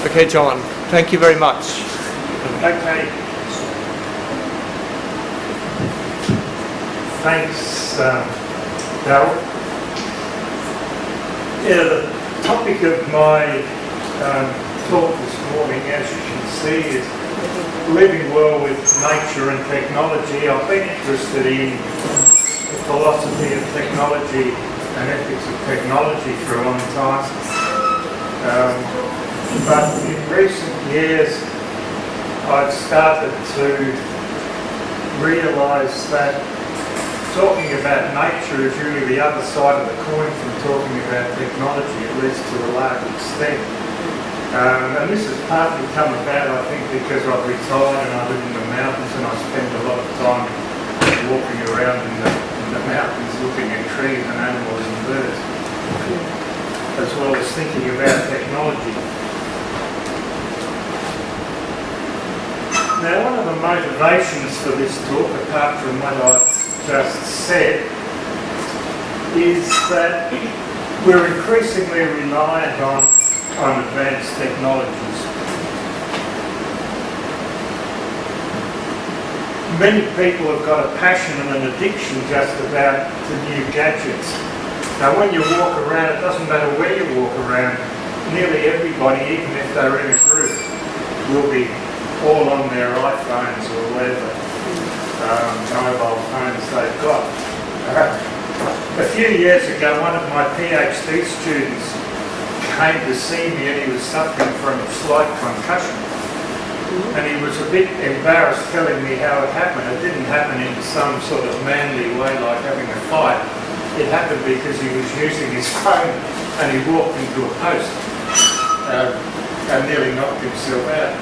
Okay, John, thank you very much. Okay. Thanks, Darryl. Yeah, the topic of my talk this morning, as you can see, is living well with nature and technology. I've been interested in the philosophy of technology and ethics of technology for a long time. But in recent years, I've started to realise that talking about nature is really the other side of the coin from talking about technology, at least to a large extent. And this has partly come about, I think, because I've retired and I live in the mountains and I spend a lot of time walking around in the mountains looking at trees and animals and birds, as well as thinking about technology. Now, one of the motivations for this talk, apart from what I've just said, is that we're increasingly reliant on advanced technologies. Many people have got a passion and an addiction just about to new gadgets. Now, when you walk around, it doesn't matter where you walk around, nearly everybody, even if they're in a group, will be all on their iPhones or whatever mobile phones they've got. A few years ago, one of my Ph.D. students came to see me and he was suffering from a slight concussion. And he was a bit embarrassed telling me how it happened. It didn't happen in some sort of manly way like having a fight. It happened because he was using his phone and he walked into a post and nearly knocked himself out.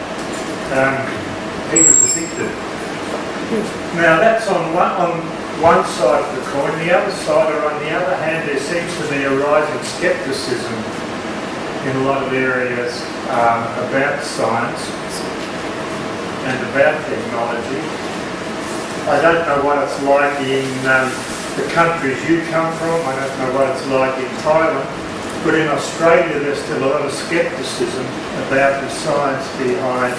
He was addicted. Now that's on one side of the coin. The other side, or on the other hand, there seems to be a rising scepticism in a lot of areas about science and about technology. I don't know what it's like in the countries you come from. I don't know what it's like in Thailand. But in Australia, there's still a lot of scepticism about the science behind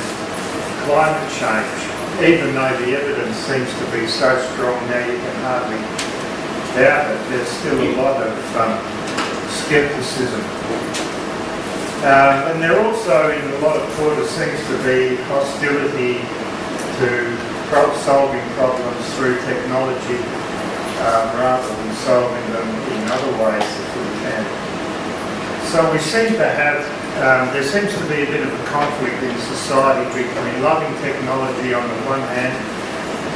climate change, even though the evidence seems to be so strong now you can hardly doubt it. There's still a lot of scepticism. And there also, in a lot of quarters, seems to be hostility to solving problems through technology rather than solving them in other ways if we can. So we seem to have there seems to be a bit of a conflict in society between loving technology on the one hand,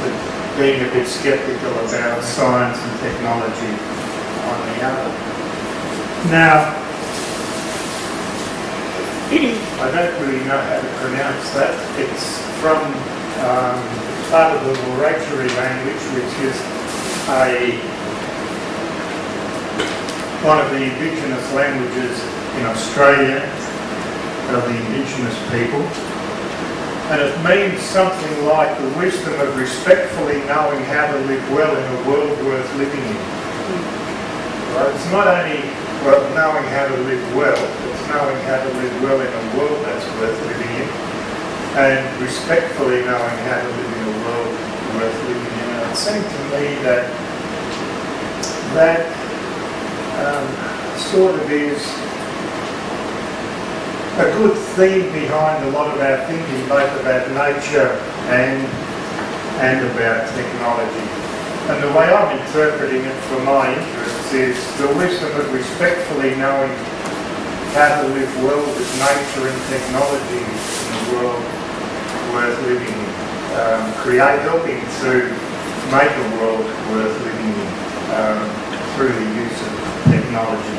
but being a bit sceptical about science and technology on the other. Now, I don't really know how to pronounce that. It's from part of the Wiradjuri language, which is one of the Indigenous languages in Australia, of the Indigenous people, and it means something like the wisdom of respectfully knowing how to live well in a world worth living in. Right? It's not only knowing how to live well, it's knowing how to live well in a world that's worth living in, and respectfully knowing how to live in a world worth living in. And it seemed to me that sort of is a good theme behind a lot of our thinking, both about nature and about technology. And the way I'm interpreting it for my interests is the wisdom of respectfully knowing how to live well with nature and technology in a world worth living in. Helping to make a world worth living in through the use of technology.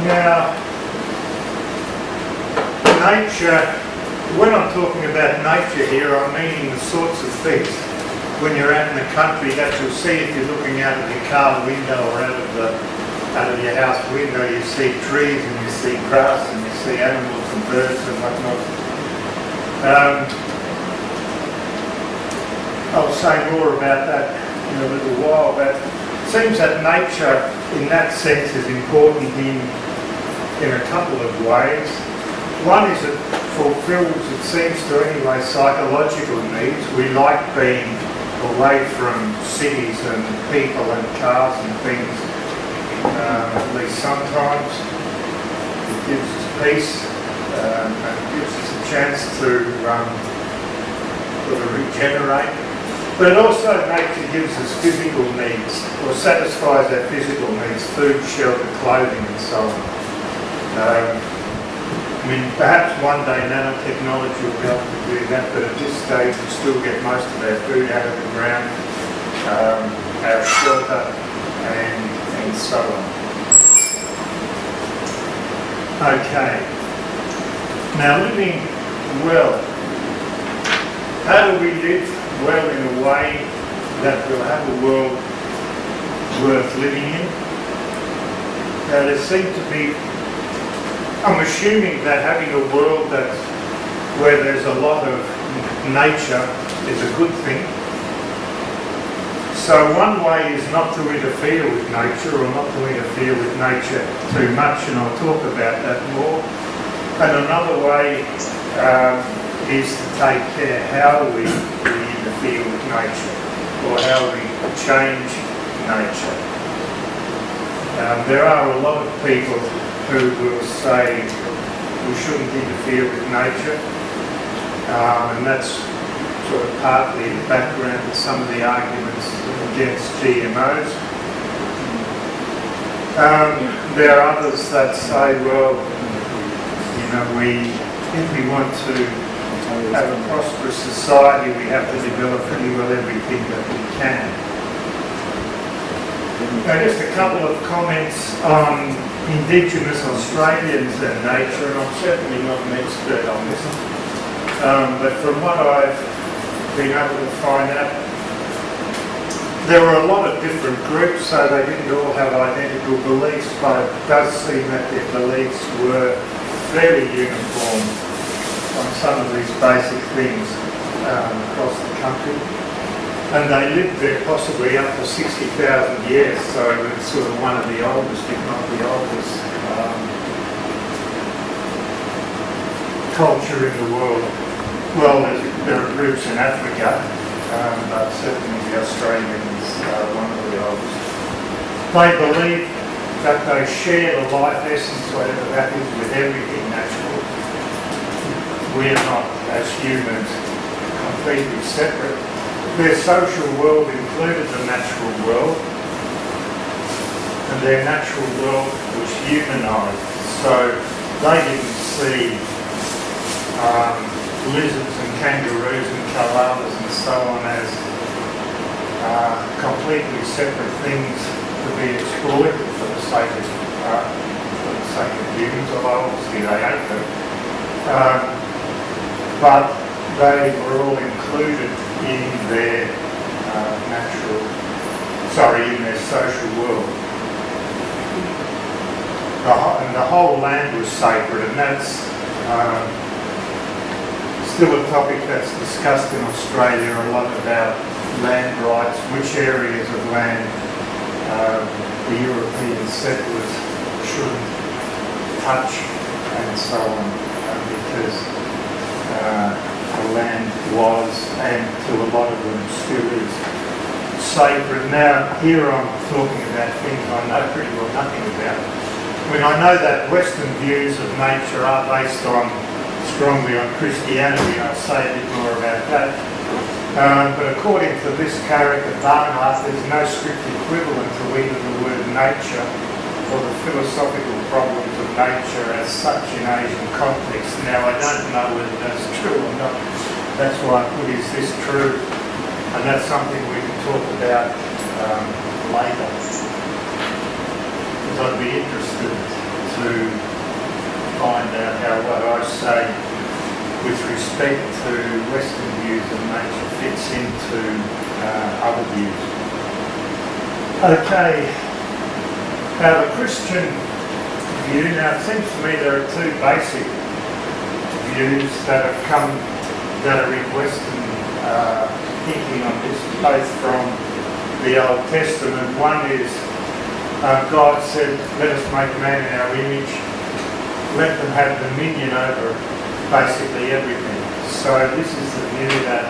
Now, nature, when I'm talking about nature here, I'm meaning the sorts of things when you're out in the country that you'll see if you're looking out of your car window or out of your house window. You see trees and you see grass and you see animals and birds and whatnot. I'll say more about that in a little while, but seems that nature, in that sense, is important in a couple of ways. One is it fulfills, it seems to anyway, psychological needs. We like being away from cities and people and cars and things, at least sometimes. It gives us peace and gives us a chance to sort of regenerate. But it also, nature gives us physical needs, or satisfies our physical needs: food, shelter, clothing and so on. I mean, perhaps one day nanotechnology will be able to do that, but at this stage we still get most of our food out of the ground, our shelter and so on. Okay. Now, living well. How do we live well in a way that will have a world worth living in? Now, there seem to be, I'm assuming that having a world where there's a lot of nature is a good thing. So one way is not to interfere with nature, or not to interfere with nature too much, and I'll talk about that more. And another way is to take care how we interfere with nature, or how we change nature. There are a lot of people who will say we shouldn't interfere with nature, and that's sort of partly the background to some of the arguments against GMOs. There are others that say, well, you know, if we want to have a prosperous society, we have to develop pretty well everything that we can. Now, just a couple of comments on Indigenous Australians and nature, and I'm certainly not an expert on this, but from what I've been able to find out, there were a lot of different groups, so they didn't all have identical beliefs, but it does seem that their beliefs were fairly uniform on some of these basic things across the country. And they lived there possibly up to 60,000 years, so it was sort of one of the oldest, if not the oldest, culture in the world. Well, there are groups in Africa, but certainly the Australians are one of the oldest. They believe that they share the life essence, whatever that is, with everything natural. We are not, as humans, completely separate. Their social world included the natural world, and their natural world was humanised. So they didn't see lizards and kangaroos and koalas and so on as completely separate things to be exploited for the sake of humans, although obviously they ate them. But they were all included in their in their social world. And the whole land was sacred, and that's still a topic that's discussed in Australia a lot, about land rights, which areas of land the European settlers shouldn't touch, and so on, because the land was, and to a lot of them still is, sacred. Now, here I'm talking about things I know pretty well nothing about. I mean, I know that Western views of nature are based strongly on Christianity. I'll say a bit more about that. But according to this character, Barnhart, there's no strict equivalent to either the word nature or the philosophical problems of nature as such in Asian context. Now, I don't know whether that's true or not. That's why I put, is this true? And that's something we can talk about later. Because I'd be interested to find out how what I say with respect to Western views of nature fits into other views. Okay. Now, the Christian view, now it seems to me there are two basic views that are in Western thinking on this, both from the Old Testament. One is God said, let us make man in our image, let them have dominion over basically everything. So this is the view that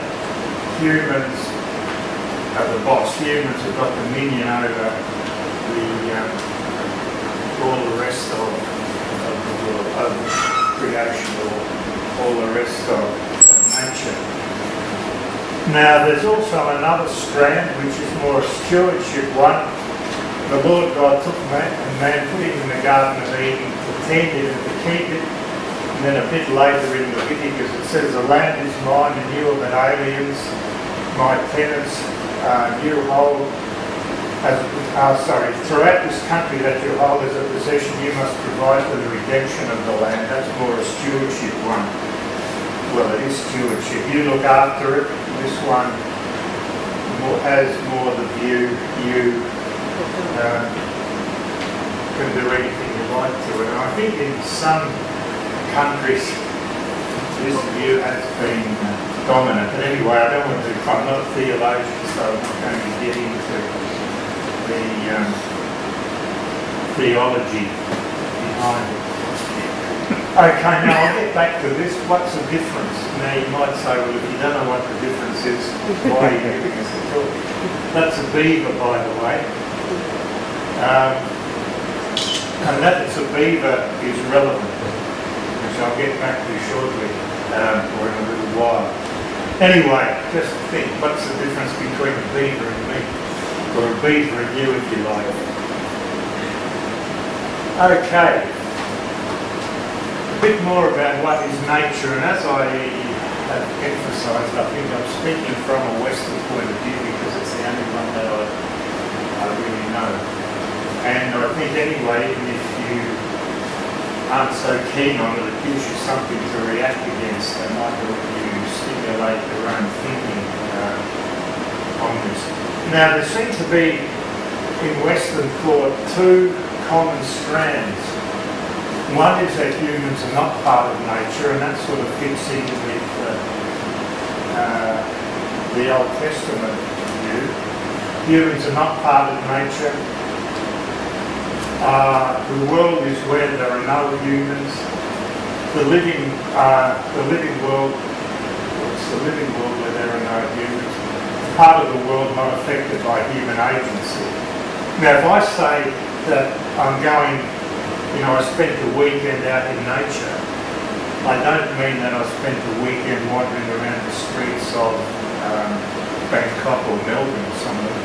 humans are the boss. Humans have got dominion over all the rest of the world, over creation, or all the rest of nature. Now there's also another strand which is more a stewardship one. The Lord God took man and put him in the Garden of Eden to tend it and to keep it. And then a bit later in Leviticus it says, the land is mine and you are but aliens, my tenants, you hold throughout this country that you hold as a possession, you must provide for the redemption of the land. That's more a stewardship one. Well, it is stewardship. You look after it. This one has more the view you can do anything you like to it. And I think in some countries this view has been dominant. But anyway, I'm not a theologian, so I'm not going to get into the theology behind it. Okay, now I'll get back to this. What's the difference? Now you might say, well, if you don't know what the difference is, why are you giving us a talk? That's a beaver, by the way. And that it's a beaver is relevant, which I'll get back to shortly, or in a little while. Anyway, just think, what's the difference between a beaver and me? Or a beaver and you, if you like. Okay. A bit more about what is nature, and as I have emphasised, I think I'm speaking from a Western point of view because it's the only one that I really know. And I think anyway, even if you aren't so keen on it, it gives you something to react against and might help you stimulate your own thinking on this. Now there seem to be in Western thought two common strands. One is that humans are not part of nature, and that sort of fits in with the Old Testament view. Humans are not part of nature. The world is where there are no humans. The living world, it's the living world where there are no humans. Part of the world not affected by human agency. Now, if I say that I'm going, I spent the weekend out in nature, I don't mean that I spent the weekend wandering around the streets of Bangkok or Melbourne or somewhere.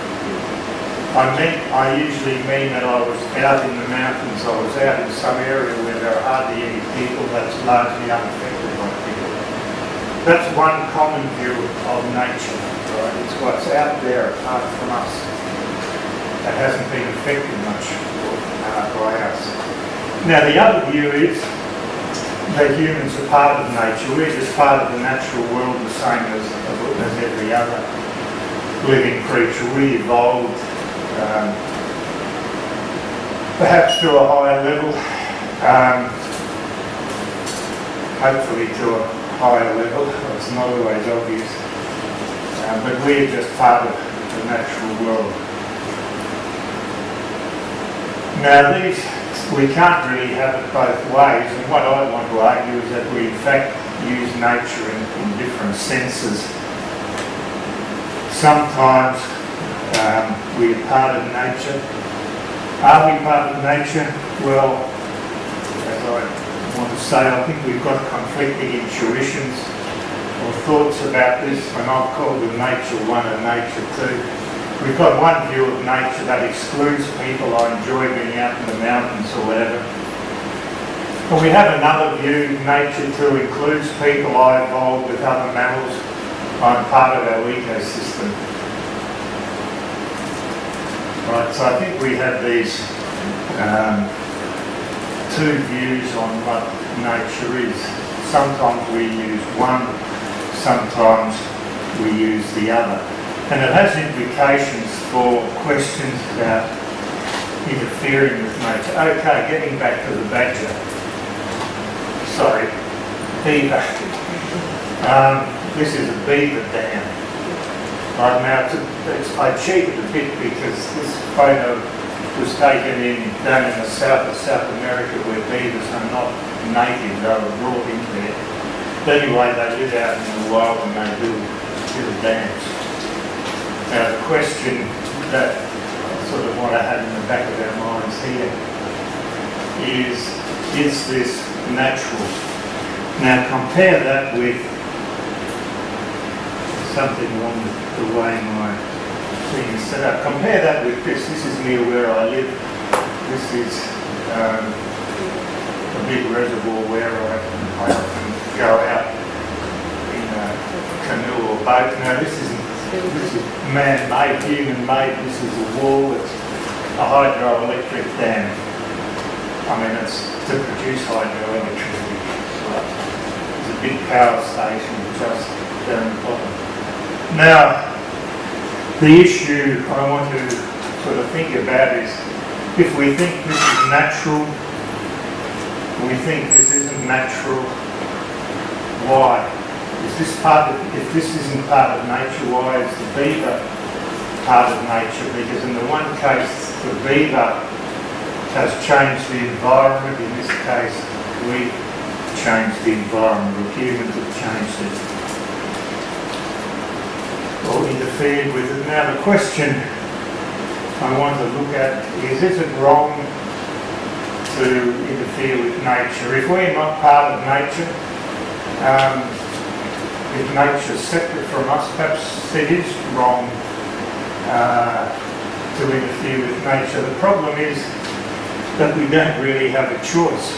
I usually mean that I was out in the mountains, I was out in some area where there are hardly any people, that's largely unaffected by people. That's one common view of nature, right? It's what's out there apart from us that hasn't been affected much by us. Now the other view is that humans are part of nature. We're just part of the natural world, the same as every other living creature. We evolved perhaps to a higher level, hopefully to a higher level. It's not always obvious, but we're just part of the natural world. Now we can't really have it both ways, and what I want to argue is that we in fact use nature in different senses. Sometimes we are part of nature. Are we part of nature? Well, as I want to say, I think we've got conflicting intuitions or thoughts about this, and I've called them nature 1 and nature 2. We've got one view of nature that excludes people. I enjoy being out in the mountains or whatever. And we have another view, nature 2 includes people. I evolved with other mammals. I'm part of our ecosystem. Right, so I think we have these two views on what nature is. Sometimes we use one, sometimes we use the other. And it has implications for questions about interfering with nature. Okay, getting back to the badger. Sorry, beaver. This is a beaver dam. Right now, I cheated a bit because this photo was taken down in the south of South America where beavers are not native, they were brought in there. But anyway, they live out in the wild and they do a dance. Now the question that sort of what I had in the back of our minds here is this natural? Now compare that with something wrong with the way my thing is set up. Compare that with this. This is near where I live. This is a big reservoir where I often go out in a canoe or boat. Now this is man-made, human-made. This is a wall. It's a hydroelectric dam. I mean, it's to produce hydroelectricity. There's a big power station just down the bottom. Now, the issue I want to sort of think about is if we think this is natural, we think this isn't natural, why? If this isn't part of nature, why is the beaver part of nature? Because in the one case, the beaver has changed the environment. In this case, we've changed the environment, or humans have changed it, or interfered with it. Now the question I want to look at is it wrong to interfere with nature? If we're not part of nature, if nature's separate from us, perhaps it is wrong to interfere with nature. The problem is that we don't really have a choice.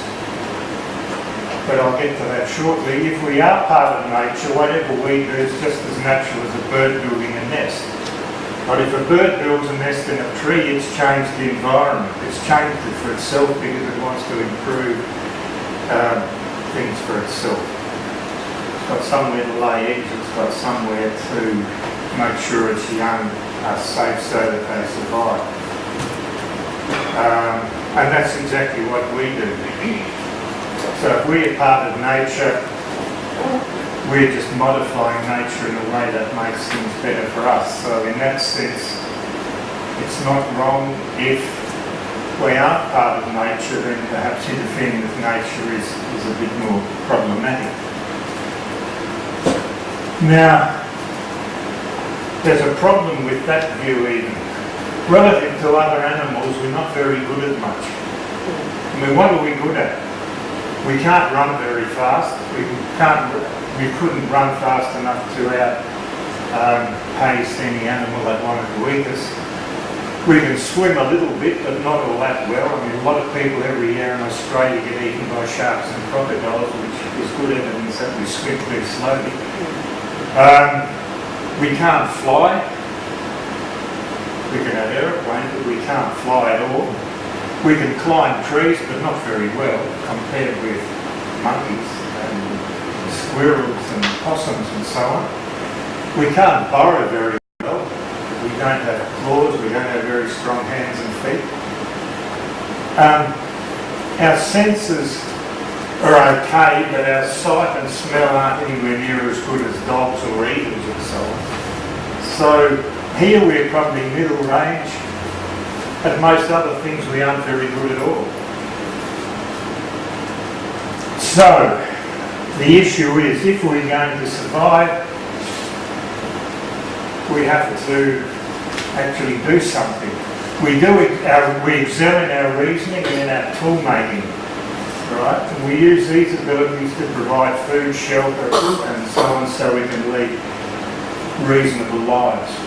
But I'll get to that shortly. If we are part of nature, whatever we do is just as natural as a bird building a nest. But if a bird builds a nest in a tree, it's changed the environment. It's changed it for itself because it wants to improve things for itself. It's got somewhere to lay eggs, it's got somewhere to make sure its young are safe so that they survive. And that's exactly what we do. So if we're part of nature, we're just modifying nature in a way that makes things better for us. So in that sense, it's not wrong if we aren't part of nature, then perhaps interfering with nature is a bit more problematic. Now, there's a problem with that view even. Relative to other animals, we're not very good at much. I mean, what are we good at? We can't run very fast. We couldn't run fast enough to outpace any animal that wanted to eat us. We can swim a little bit, but not all that well. I mean, a lot of people every year in Australia get eaten by sharks and crocodiles, which is good evidence that we swim too slowly. We can't fly. We can have aeroplanes, but we can't fly at all. We can climb trees, but not very well compared with monkeys and squirrels and possums and so on. We can't burrow very well. We don't have claws, we don't have very strong hands and feet. Our senses are okay, but our sight and smell aren't anywhere near as good as dogs or eagles and so on. So here we're probably middle range. At most other things we aren't very good at all. So the issue is if we're going to survive, we have to actually do something. We excel in our reasoning and in our tool making, right? And we use these abilities to provide food, shelter and so on so we can lead reasonable lives.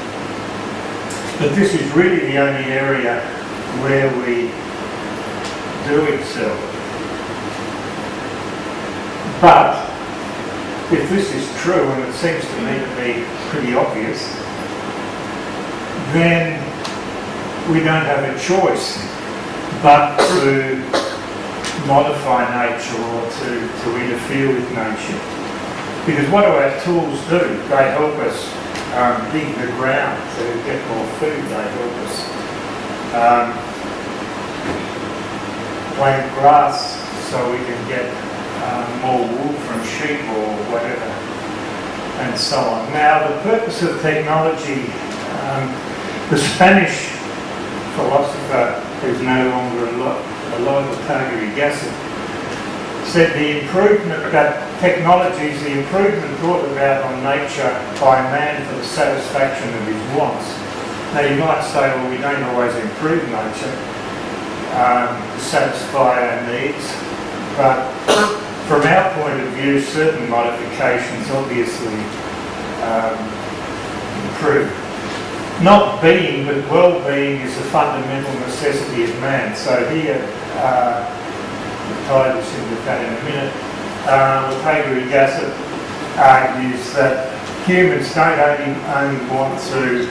But this is really the only area where we do excel. But if this is true, and it seems to me to be pretty obvious, then we don't have a choice but to modify nature or to interfere with nature. Because what do our tools do? They help us dig the ground to get more food. They help us plant grass so we can get more wool from sheep or whatever. and so on. Now, the purpose of technology, the Spanish philosopher who's no longer alive, Precautionary Principle, said the improvement that technology is the improvement brought about on nature by man for the satisfaction of his wants. Now you might say, well, we don't always improve nature to satisfy our needs, but from our point of view, certain modifications obviously improve. Not being, but well-being is a fundamental necessity of man. So here, we'll tie this into that in a minute. Precautionary Principle argues that humans don't only want to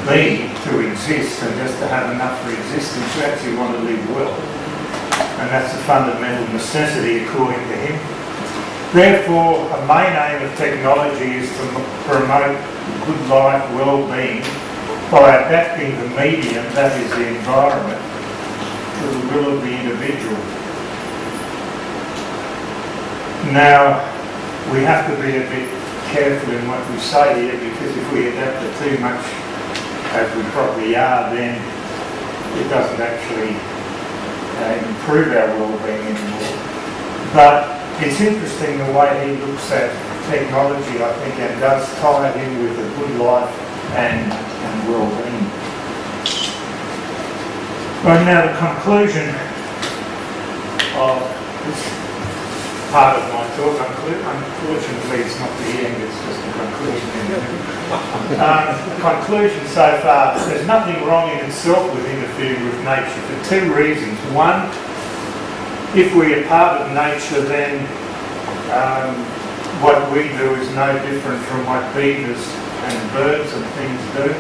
be, to exist, and just to have enough for existence, we actually want to live well. And that's a fundamental necessity according to him. Therefore, a main aim of technology is to promote good life, well-being, by adapting the medium, that is the environment, to the will of the individual. Now, we have to be a bit careful in what we say here, because if we adapt it too much, as we probably are, then it doesn't actually improve our well-being anymore. But it's interesting the way he looks at technology, I think, and does tie it in with a good life and well-being. Right, now the conclusion of this part of my talk, unfortunately it's not the end, it's just the conclusion. The conclusion so far, there's nothing wrong in itself with interfering with nature for two reasons. One, if we are part of nature, then what we do is no different from what beavers and birds and things do,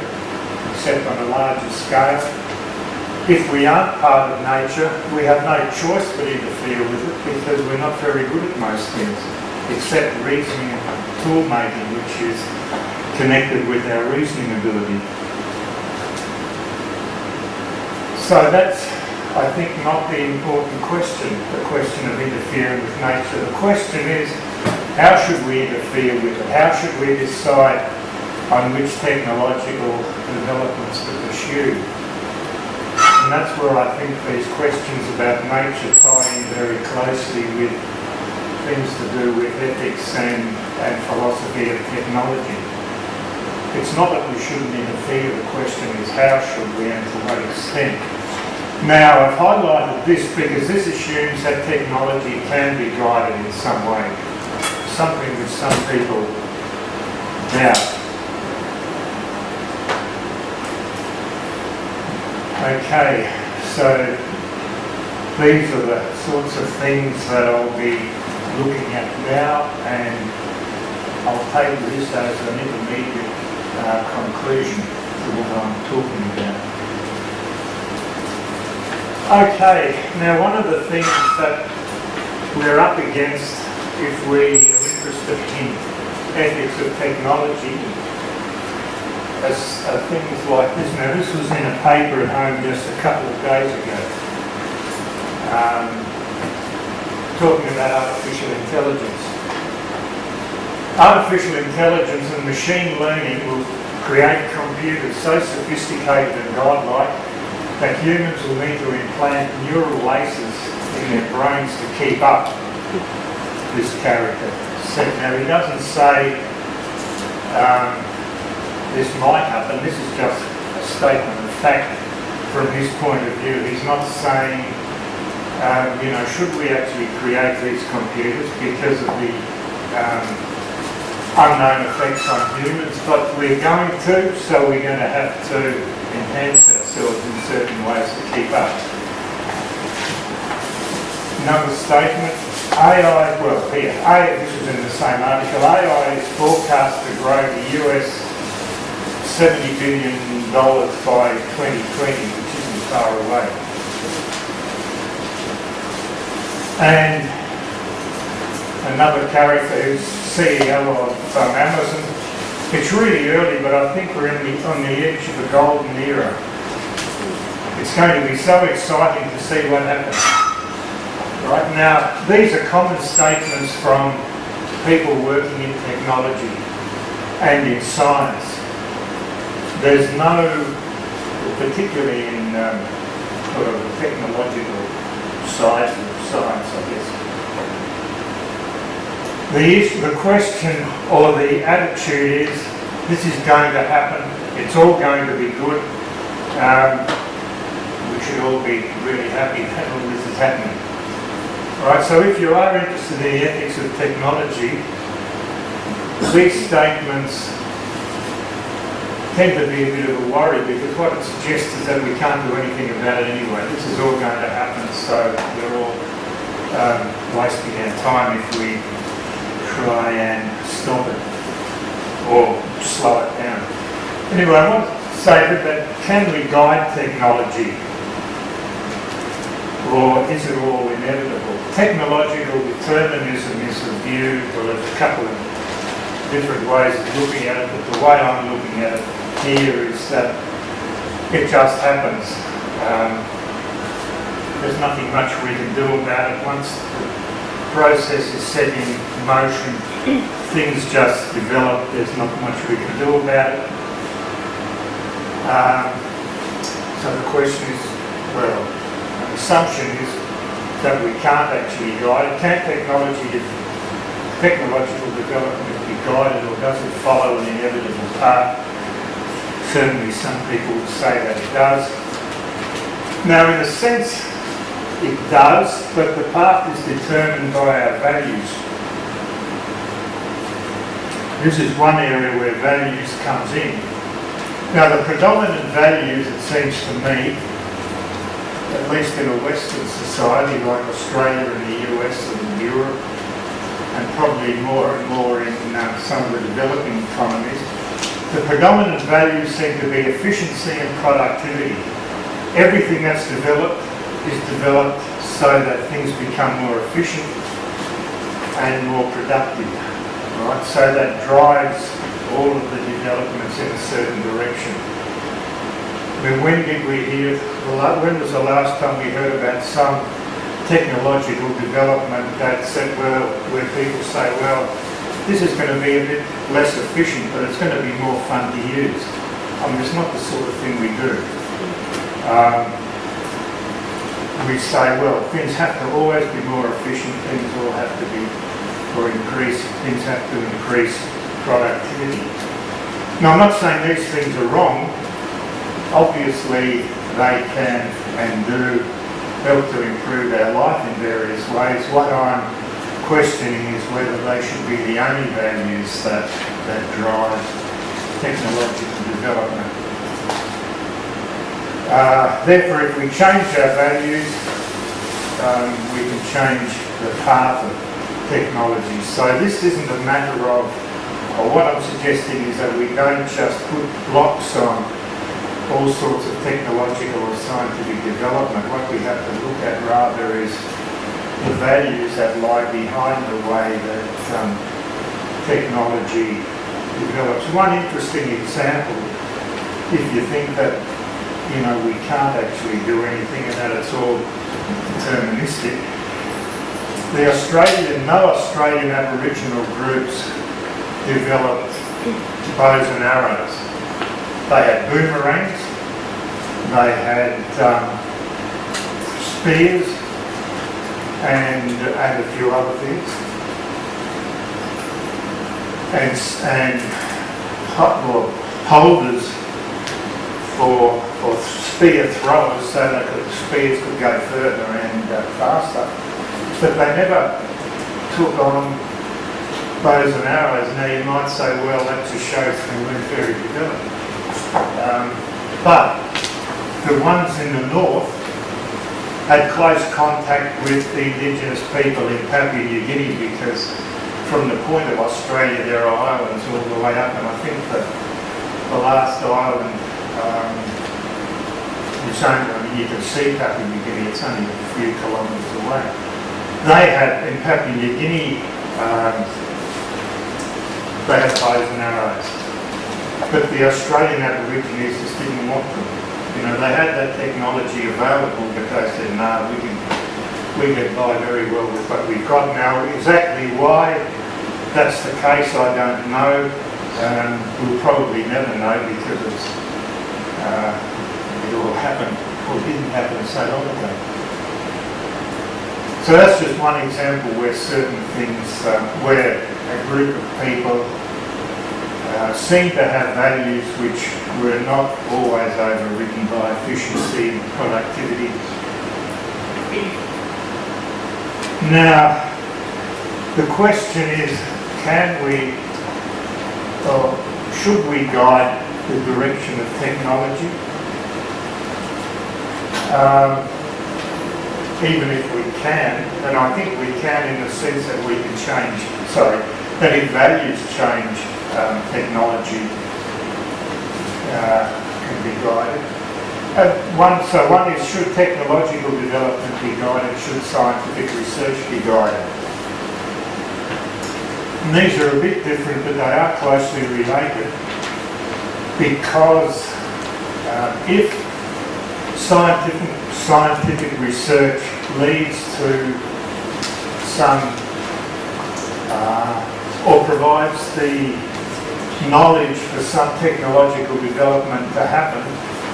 except on a larger scale. If we aren't part of nature, we have no choice but interfere with it, because we're not very good at most things, except reasoning and tool making, which is connected with our reasoning ability. So that's, I think, not the important question, the question of interfering with nature. The question is, how should we interfere with it? How should we decide on which technological developments to pursue? And that's where I think these questions about nature tie in very closely with things to do with ethics and philosophy of technology. It's not that we shouldn't interfere, the question is how should we and to what extent. Now, I've highlighted this because this assumes that technology can be guided in some way, something which some people doubt. Okay, so these are the sorts of things that I'll be looking at now, and I'll take this as an intermediate conclusion to what I'm talking about. Okay, now one of the things that we're up against if we are interested in ethics of technology as things like this. Now this was in a paper at home just a couple of days ago, talking about artificial intelligence. Artificial intelligence and machine learning will create computers so sophisticated and godlike that humans will need to implant neural laces in their brains to keep up this character. Now he doesn't say this might happen, this is just a statement of fact from his point of view. He's not saying, should we actually create these computers because of the unknown effects on humans, but we're going to, so we're going to have to enhance ourselves in certain ways to keep up. Another statement, AI, this is in the same article, AI is forecast to grow to US $70 billion by 2020, which isn't far away. And another character who's CEO of Amazon. It's really early, but I think we're on the edge of a golden era. It's going to be so exciting to see what happens. Right now, these are common statements from people working in technology and in science, there's no, particularly in sort of the technological side of science, I guess, the question or the attitude is, this is going to happen, it's all going to be good, we should all be really happy that all this is happening. Right, so if you are interested in the ethics of technology, these statements tend to be a bit of a worry, because what it suggests is that we can't do anything about it anyway. This is all going to happen, so we're all wasting our time if we try and stop it or slow it down. Anyway, I want to say that can we guide technology, or is it all inevitable? Technological determinism is a view, well, there's a couple of different ways of looking at it, but the way I'm looking at it here is that it just happens. There's nothing much we can do about it. Once the process is set in motion, things just develop. There's not much we can do about it. So the question is, well, an assumption is that we can't actually guide it. Can technological development be guided, or does it follow an inevitable path? Certainly some people would say that it does. Now, in a sense, it does, but the path is determined by our values. This is one area where values comes in. Now, the predominant values, it seems to me, at least in a Western society like Australia and the US and Europe, and probably more and more in some of the developing economies, the predominant values seem to be efficiency and productivity. Everything that's developed is developed so that things become more efficient and more productive. Right? So that drives all of the developments in a certain direction. I mean, when did we hear, when was the last time we heard about some technological development that said, well, where people say, well, this is going to be a bit less efficient, but it's going to be more fun to use. I mean, it's not the sort of thing we do. We say, well, things have to always be more efficient, things all have to be, or increase, things have to increase productivity. Now, I'm not saying these things are wrong. Obviously, they can and do help to improve our life in various ways. What I'm questioning is whether they should be the only values that drive technological development. Therefore, if we change our values, we can change the path of technology. So this isn't a matter of, or what I'm suggesting is that we don't just put blocks on all sorts of technological or scientific development. What we have to look at rather is the values that lie behind the way that technology develops. One interesting example, if you think that, you know, we can't actually do anything and that it's all deterministic, no Australian Aboriginal groups developed bows and arrows. They had boomerangs, they had spears, and a few other things, and holders for spear throwers, so that the spears could go further and faster. But they never took on bows and arrows. Now you might say, well, that just shows they weren't very developed. But the ones in the north had close contact with the Indigenous people in Papua New Guinea, because from the point of Australia there are islands all the way up, and I think that the last island, it's only, I mean, you can see Papua New Guinea, it's only a few kilometres away. They had, in Papua New Guinea, they had bows and arrows. But the Australian Aborigines just didn't want them. You know, they had that technology available, but they said, no, we can get by very well with what we've got now. Exactly why that's the case, I don't know. We'll probably never know because it all happened or didn't happen so long ago. So that's just one example where certain things, where a group of people seem to have values which were not always overridden by efficiency and productivity. Now, the question is, can we, or should we guide the direction of technology? Even if we can, and I think we can in the sense that we can change, that if values change, technology can be guided. One is, should technological development be guided? Should scientific research be guided? And these are a bit different, but they are closely related, because if scientific research leads to some, or provides the knowledge for some technological development to happen,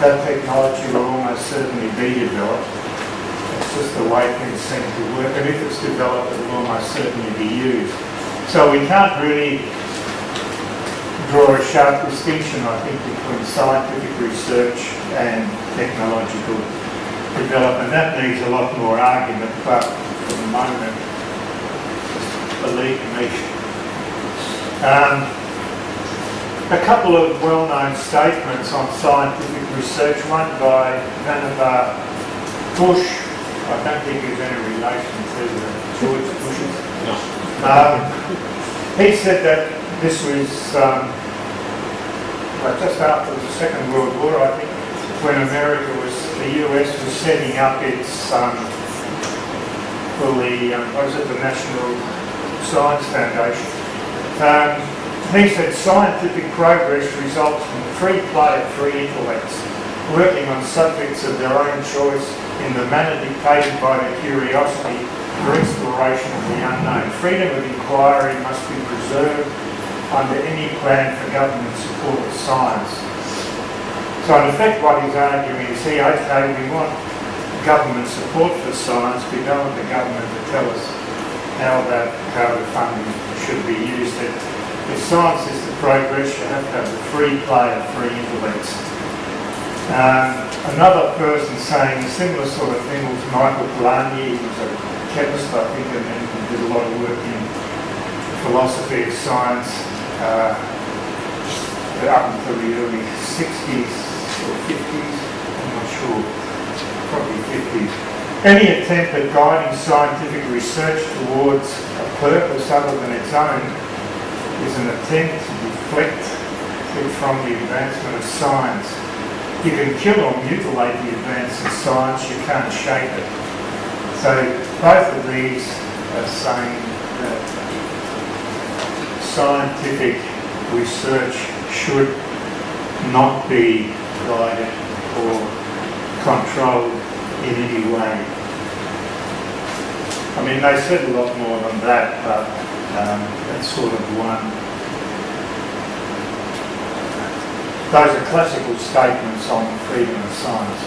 that technology will almost certainly be developed. It's just the way things seem to work, and if it's developed, it will almost certainly be used. So we can't really draw a sharp distinction, I think, between scientific research and technological development. That needs a lot more argument, but for the moment, believe me. A couple of well-known statements on scientific research, one by Vannevar Bush. I don't think there's any relation to George Bush. No. He said that this was just after the Second World War, I think, when the US was setting up its, the National Science Foundation. He said scientific progress results from the free play of free intellects, working on subjects of their own choice in the manner dictated by their curiosity for exploration of the unknown. Freedom of inquiry must be preserved under any plan for government support of science. So in effect what he's arguing is, okay, we want government support for science, we don't want the government to tell us how the funding should be used. If science is to progress, you have to have the free play of free intellects. Another person saying a similar sort of thing was Michael Polanyi. He was a chemist, I think, and then he did a lot of work in philosophy of science up until the early 60s or 50s, I'm not sure, probably 50s. Any attempt at guiding scientific research towards a purpose other than its own is an attempt to deflect it from the advancement of science. You can kill or mutilate the advance of science, you can't shape it. So both of these are saying that scientific research should not be guided or controlled in any way. I mean, they said a lot more than that, but that's sort of one. Those are classical statements on freedom of science.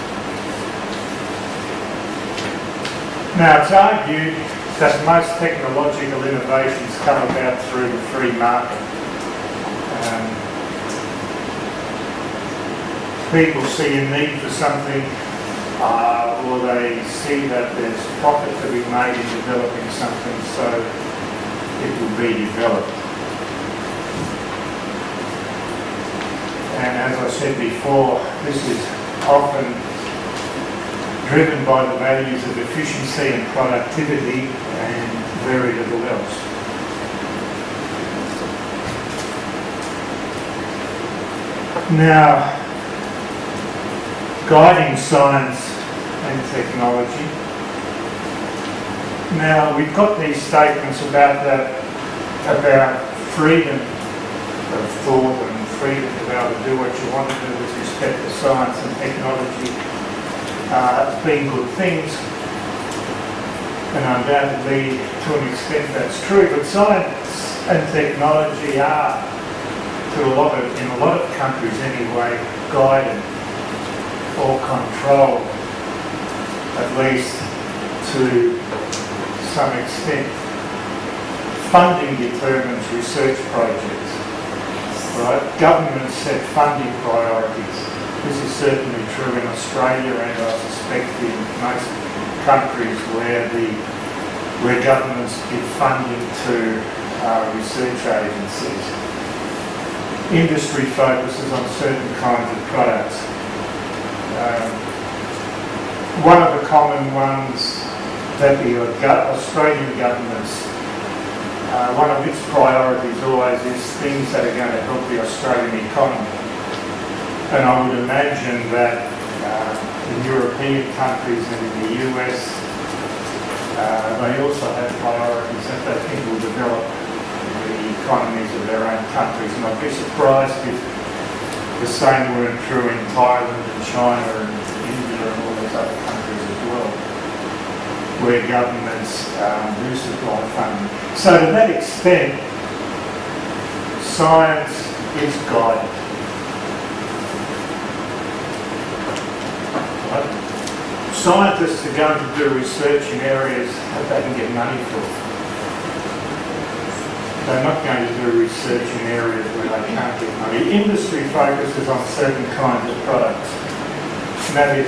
Now, it's argued that most technological innovations come about through the free market. People see a need for something, or they see that there's profit to be made in developing something, so it will be developed. And as I said before, this is often driven by the values of efficiency and productivity and very little else. Now, guiding science and technology. Now, we've got these statements about freedom of thought and freedom to be able to do what you want to do with respect to science and technology being good things, and undoubtedly to an extent that's true, but science and technology are, in a lot of countries anyway, guided or controlled, at least to some extent. Funding determines research projects, right? Governments set funding priorities. This is certainly true in Australia, and I suspect in most countries where governments give funding to research agencies. Industry focuses on certain kinds of products. One of the common ones that the Australian government's one of its priorities always is things that are going to help the Australian economy. And I would imagine that in European countries and in the US, they also have priorities that they think will develop the economies of their own countries. And I'd be surprised if the same weren't true in Thailand and China and India and all these other countries as well, where governments do supply funding. So to that extent, science is guided. Right? Scientists are going to do research in areas that they can get money for. They're not going to do research in areas where they can't get money. Industry focuses on certain kinds of products. And that is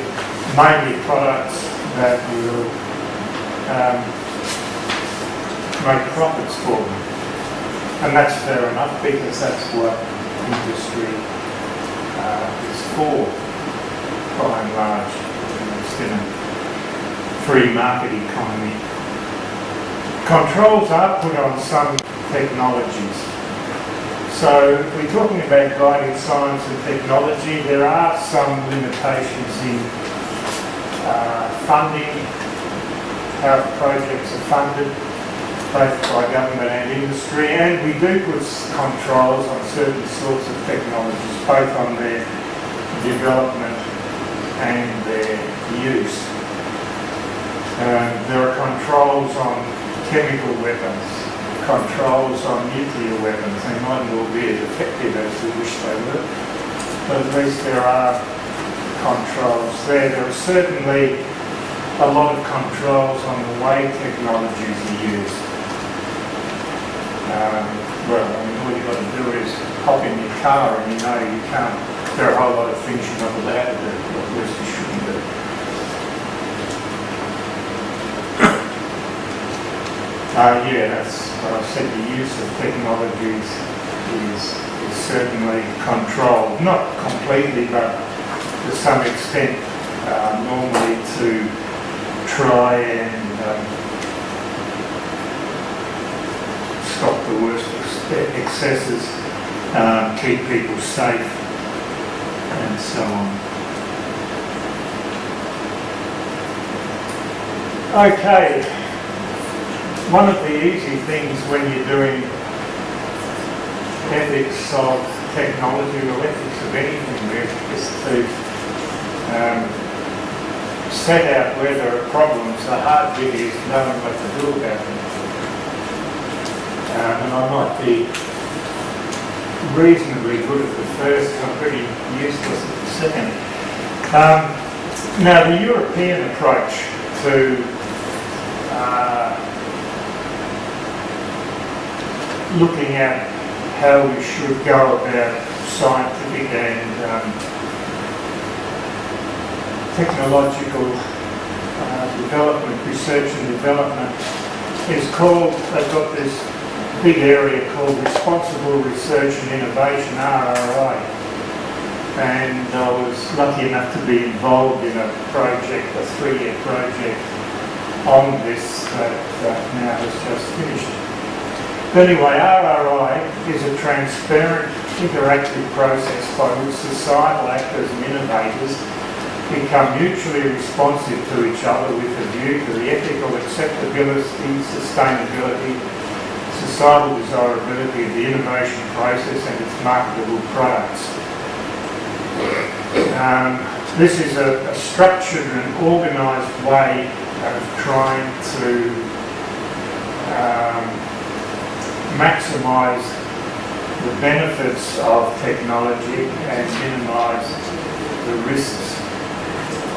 mainly products that will make profits for them. And that's fair enough, because that's what industry is for, by and large. It's in a free market economy. Controls are put on some technologies. So if we're talking about guiding science and technology, there are some limitations in funding, how projects are funded, both by government and industry, and we do put controls on certain sorts of technologies, both on their development and their use. There are controls on chemical weapons, controls on nuclear weapons. They mightn't all be as effective as we wish they were, but at least there are controls there. There are certainly a lot of controls on the way technologies are used. Well, I mean, all you've got to do is hop in your car and you know you can't, there are a whole lot of things you're not allowed to do, or at least you shouldn't do. Yeah, that's what I said, the use of technologies is certainly controlled, not completely, but to some extent, normally to try and stop the worst excesses, keep people safe, and so on. Okay. One of the easy things when you're doing ethics of technology or ethics of anything really is to set out where there are problems. The hard bit is knowing what to do about them. And I might be reasonably good at the first, I'm pretty useless at the second. Now the European approach to looking at how we should go about scientific and technological development, research and development is called, they've got this big area called Responsible Research and Innovation, RRI. And I was lucky enough to be involved in a project, a 3-year project on this that now has just finished. Anyway, RRI is a transparent, interactive process by which societal actors and innovators become mutually responsive to each other with a view to the ethical acceptability, sustainability, societal desirability of the innovation process and its marketable products. This is a structured and organised way of trying to maximise the benefits of technology and minimise the risks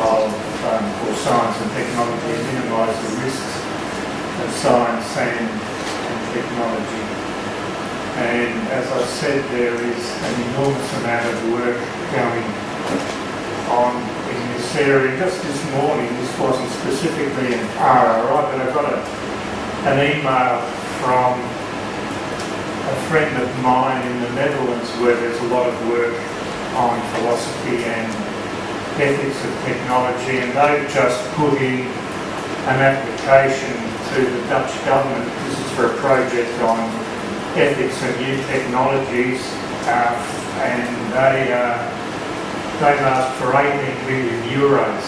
of for science and technology, and minimise the risks of science and technology. And as I said, there is an enormous amount of work going on in this area. Just this morning, this wasn't specifically an RRI, but I got an email from a friend of mine in the Netherlands where there's a lot of work on philosophy and ethics of technology, and they've just put in an application to the Dutch government. This is for a project on ethics and new technologies, and they've asked for 18 million euros,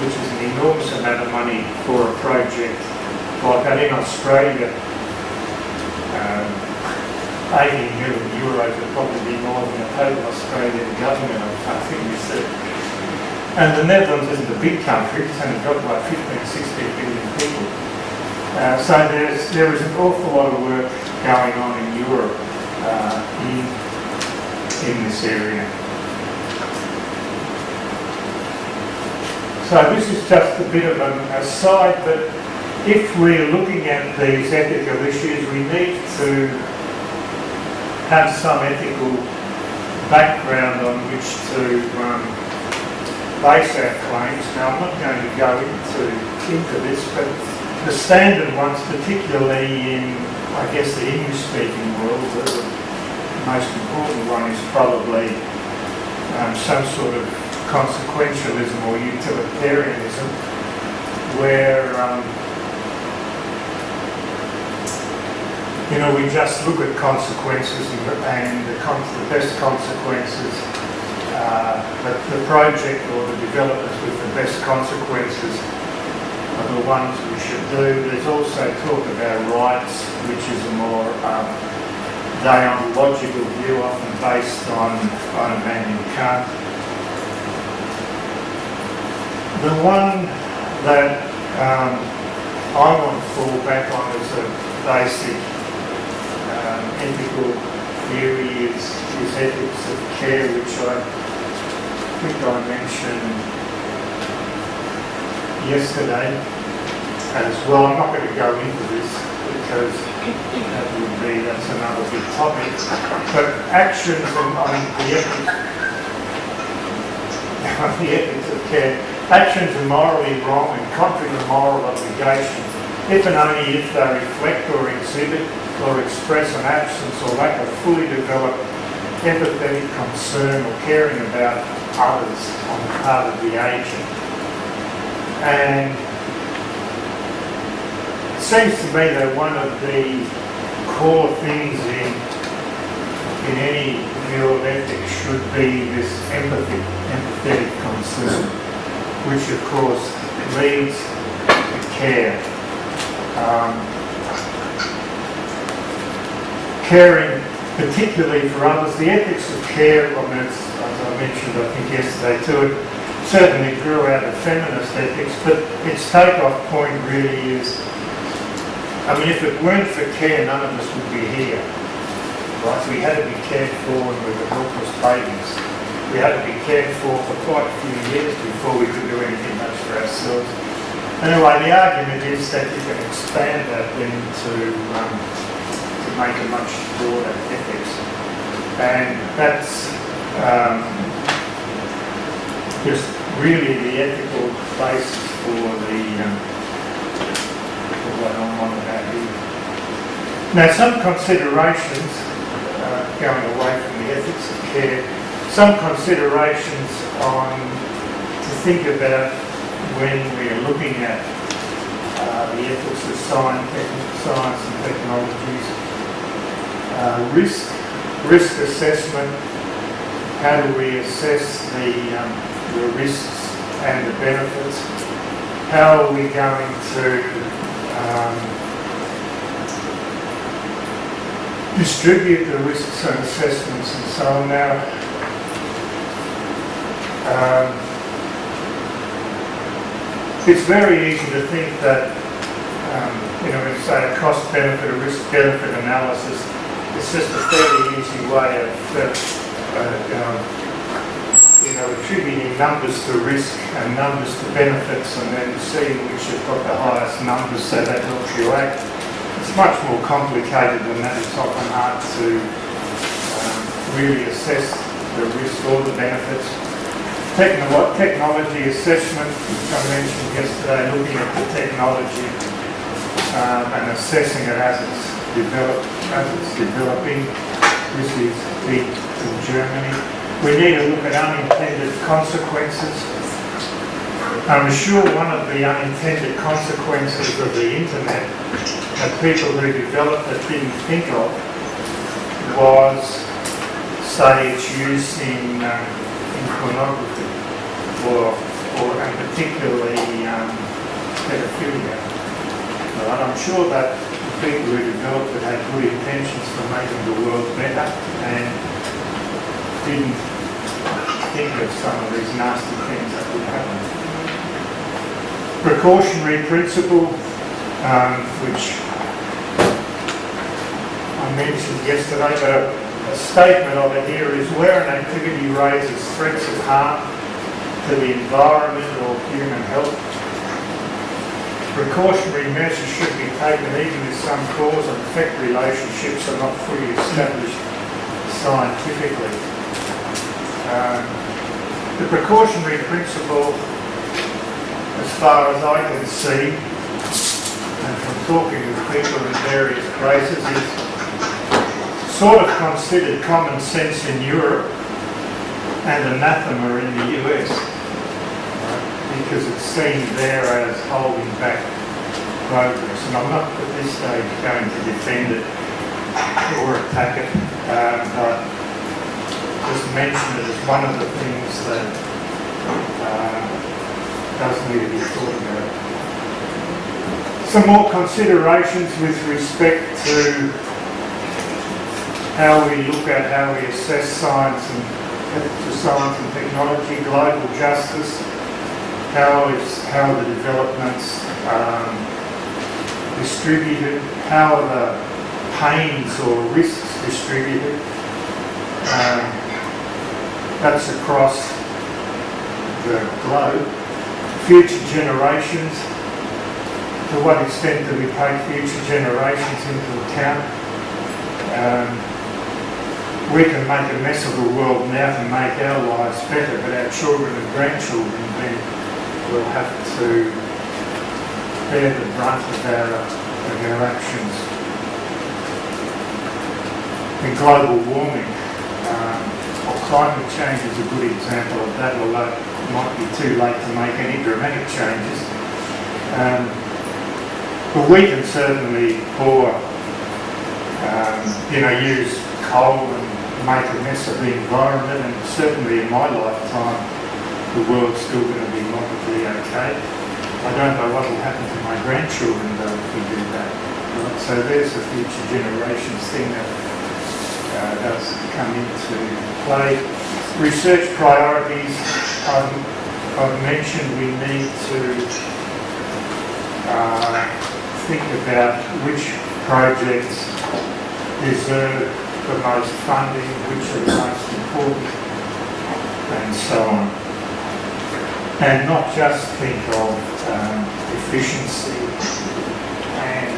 which is an enormous amount of money for a project like that. In Australia, 18 million euros would probably be more than the total Australian government, I think we said. And the Netherlands isn't a big country, it's only got like 15, 16 million people. So there is an awful lot of work going on in Europe in this area. So this is just a bit of an aside, but if we're looking at these ethical issues, we need to have some ethical background on which to base our claims. Now, I'm not going to go into this, but the standard ones, particularly in, I guess, the English-speaking world, the most important one is probably some sort of consequentialism or utilitarianism, where we just look at consequences and the best consequences, the project or the developers with the best consequences are the ones we should do. There's also talk about rights, which is a more deontological view, often based on Immanuel Kant. The one that I want to fall back on as a basic ethical theory is ethics of care, which I think I mentioned yesterday as well. I'm not going to go into this because that's another big topic. But actions on the ethics of care, actions are morally wrong and contrary to moral obligation if and only if they reflect or exhibit or express an absence or lack of fully developed empathetic concern or caring about others on the part of the agent. And it seems to me that one of the core things in any view of ethics should be this empathetic concern, which of course leads to care. Caring particularly for others. The ethics of care, as I mentioned I think yesterday too, it certainly grew out of feminist ethics, but its takeoff point really is, if it weren't for care, none of us would be here. Right? We had to be cared for when we were helpless babies. We had to be cared for quite a few years before we could do anything much for ourselves. Anyway, the argument is that you can expand that then to make a much broader ethics, and that's just really the ethical basis for what I'm on about here. Now, some considerations, going away from the ethics of care, some considerations to think about when we're looking at the ethics of science and technologies. Risk assessment. How do we assess the risks and the benefits? How are we going to distribute the risks and assessments and so on? Now, it's very easy to think that we say a cost-benefit, a risk-benefit analysis. It's just a fairly easy way of, attributing numbers to risk and numbers to benefits, and then seeing which have got the highest numbers, so that helps you act. It's much more complicated than that. It's often hard to really assess the risk or the benefits. Technology assessment, which I mentioned yesterday, looking at the technology and assessing it as it's developing. This is big in Germany. We need to look at unintended consequences. I'm sure one of the unintended consequences of the internet that people who developed it didn't think of was, say, its use in pornography and particularly pedophilia. But I'm sure that the people who developed it had good intentions for making the world better and didn't think of some of these nasty things that would happen. Precautionary Principle, which I mentioned yesterday, but a statement of it here is where an activity raises threats of harm to the environment or human health, precautionary measures should be taken even if some cause and effect relationships are not fully established scientifically. The precautionary principle, as far as I can see, and from talking with people in various places, is sort of considered common sense in Europe and anathema in the US, because it's seen there as holding back progress. And I'm not at this stage going to defend it or attack it, but just mention it as one of the things that does need to be thought about. Some more considerations with respect to how we look at, how we assess science and technology, global justice, how the developments distributed, how are the pains or risks distributed. That's across the globe. Future generations, to what extent do we take future generations into account? We can make a mess of the world now to make our lives better, but our children and grandchildren then will have to bear the brunt of our actions. And global warming, or climate change is a good example of that, although it might be too late to make any dramatic changes. But we can certainly use coal and make a mess of the environment, and certainly in my lifetime the world's still going to be moderately okay. I don't know what will happen to my grandchildren though if we do that. Right? So there's a future generations thing that does come into play. Research priorities, I've mentioned we need to think about which projects deserve the most funding, which are the most important, and so on. And not just think of efficiency and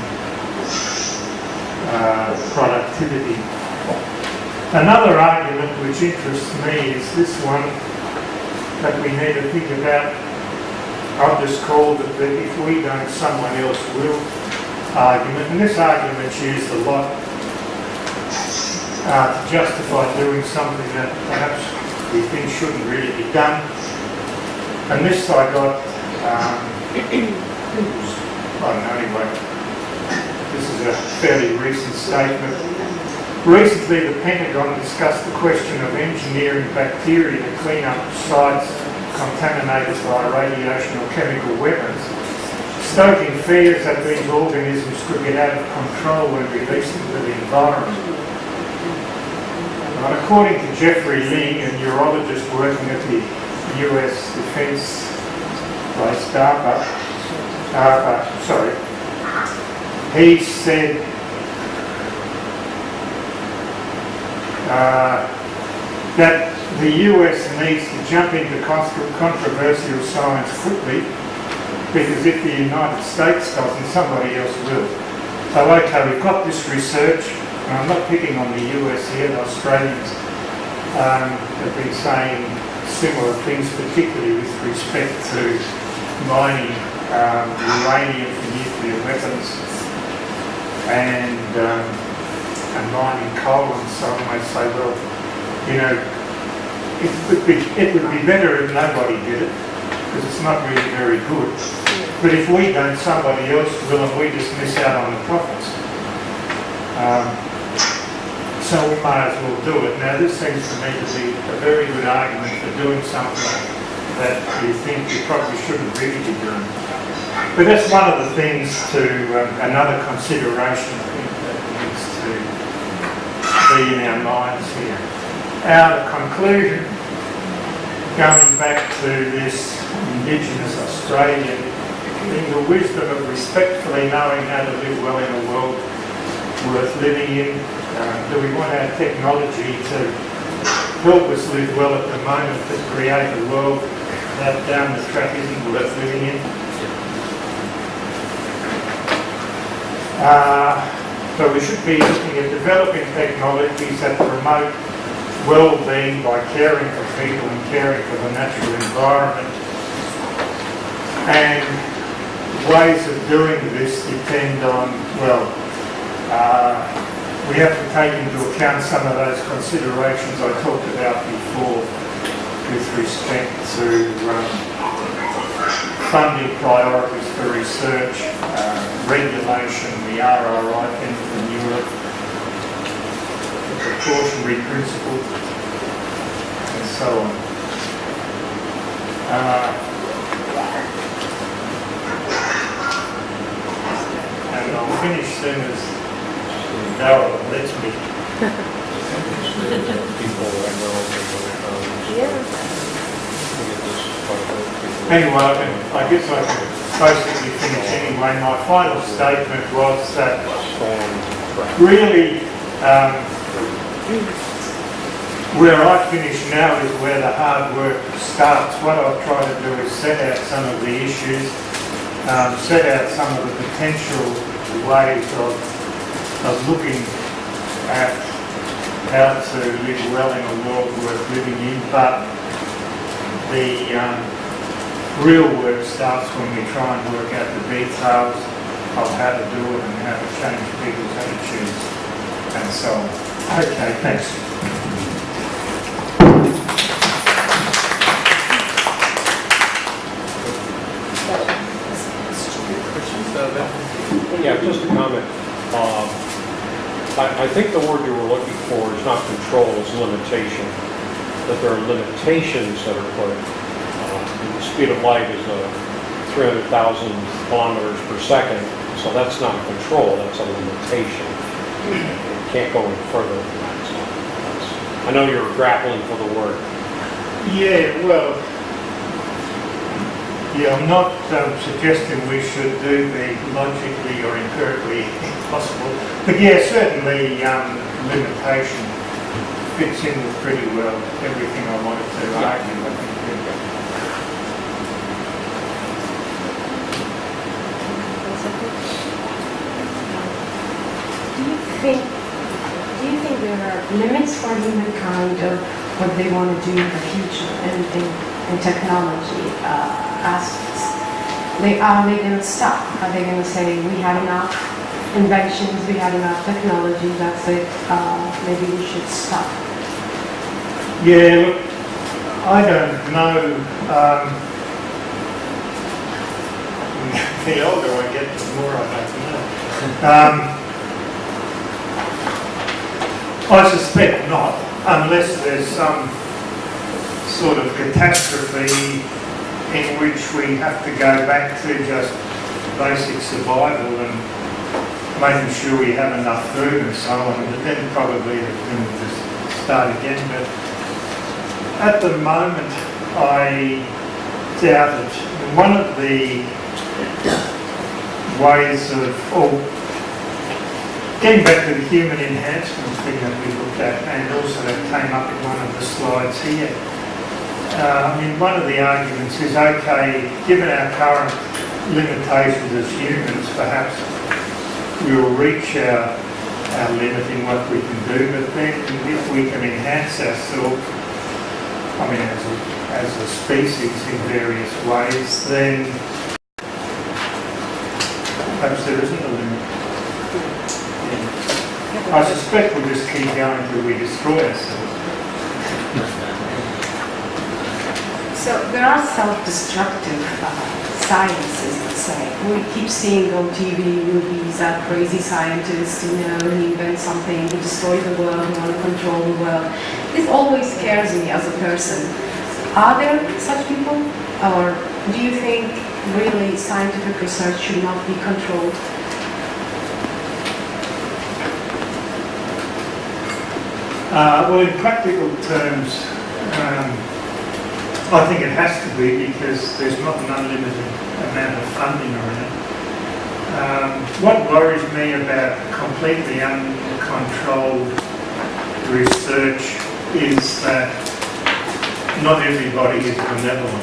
productivity. Another argument which interests me is this one that we need to think about. I've just called it the if we don't, someone else will argument. And this argument's used a lot to justify doing something that perhaps we think shouldn't really be done. And this I got, anyway, this is a fairly recent statement. Recently, the Pentagon discussed the question of engineering bacteria to clean up sites contaminated by radiation or chemical weapons, stoking fears that these organisms could get out of control when released into the environment. And according to Jeffrey Ling, a neurologist working at the US Defense Base, he said that the US needs to jump into controversial science quickly, because if the United States doesn't, somebody else will. So okay, we've got this research, and I'm not picking on the US here, the Australians have been saying similar things, particularly with respect to mining uranium for nuclear weapons and mining coal and so on. They say, well, you know, it would be better if nobody did it, because it's not really very good. But if we don't, somebody else will, and we just miss out on the profits. So we might as well do it. Now, this seems to me to be a very good argument for doing something that you think you probably shouldn't really be doing. But that's one of the things to another consideration, I think, that needs to be in our minds here. Our conclusion, going back to this Indigenous Australian, in the wisdom of respectfully knowing how to live well in a world worth living in. Do we want our technology to help us live well at the moment, to create a world that down the track isn't worth living in? So we should be looking at developing technologies that promote well-being by caring for people and caring for the natural environment. And ways of doing this depend on, well, we have to take into account some of those considerations I talked about before with respect to funding priorities for research, regulation, the RRI thing from Europe, the Precautionary Principle, and so on. And I'll finish soon as Darryl lets me. Anyway, I guess I can basically finish anyway. My final statement was that really where I finish now is where the hard work starts. What I've tried to do is set out some of the issues, set out some of the potential ways of looking at how to live well in a world worth living in, but the real work starts when we try and work out the details of how to do it and how to change people's attitudes and so on. Okay, thanks. Yeah, just a comment. I think the word you were looking for is not control, it's limitation. That there are limitations that are put. The speed of light is 300,000 kilometers per second, so that's not a control, that's a limitation. It can't go any further than that. So I know you're grappling for the word. Yeah, well, yeah, I'm not suggesting we should do the logically or empirically impossible, but yeah, certainly limitation fits in with pretty well everything I wanted to argue, I think. Do you think there are limits for humankind of what they want to do in the future and technology aspects? Are they going to stop? Are they going to say we had enough inventions, we had enough technology, that's it, maybe we should stop? Yeah, look, I don't know. The older I get, the more I don't know. I suspect not, unless there's some sort of catastrophe in which we have to go back to just basic survival and making sure we have enough food and so on, but then probably we'll just start again. But at the moment, I doubt it. One of the ways of, or Getting back to the human enhancement thing that we looked at, and also that came up in one of the slides here. I mean, one of the arguments is, okay, given our current limitations as humans, perhaps we will reach our limit in what we can do, but then if we can enhance ourselves, I mean, as a species in various ways, then perhaps there isn't a limit. I suspect we'll just keep going until we destroy ourselves. So there are self-destructive sciences, let's say. We keep seeing on TV movies that crazy scientists, he invent something, he destroy the world, he want to control the world. This always scares me as a person. Are there such people? Or do you think really scientific research should not be controlled? Well, in practical terms, I think it has to be, because there's not an unlimited amount of funding around. What worries me about completely uncontrolled research is that not everybody is benevolent.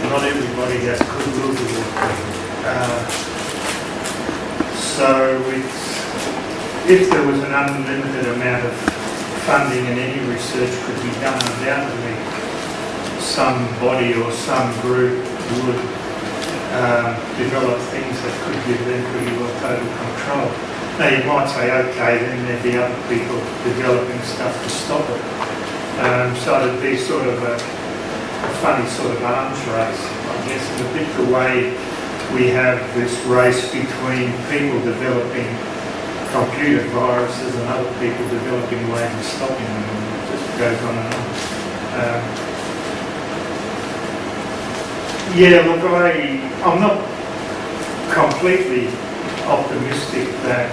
Not everybody has goodwill toward people. So if there was an unlimited amount of funding and any research could be done, undoubtedly somebody or some group would develop things that could give them pretty well total control. Now you might say, okay, then there'd be other people developing stuff to stop it. So it'd be sort of a funny sort of arms race, I guess, in a bit the way we have this race between people developing computer viruses and other people developing ways of stopping them, and it just goes on and on. Yeah, look, I'm not completely optimistic that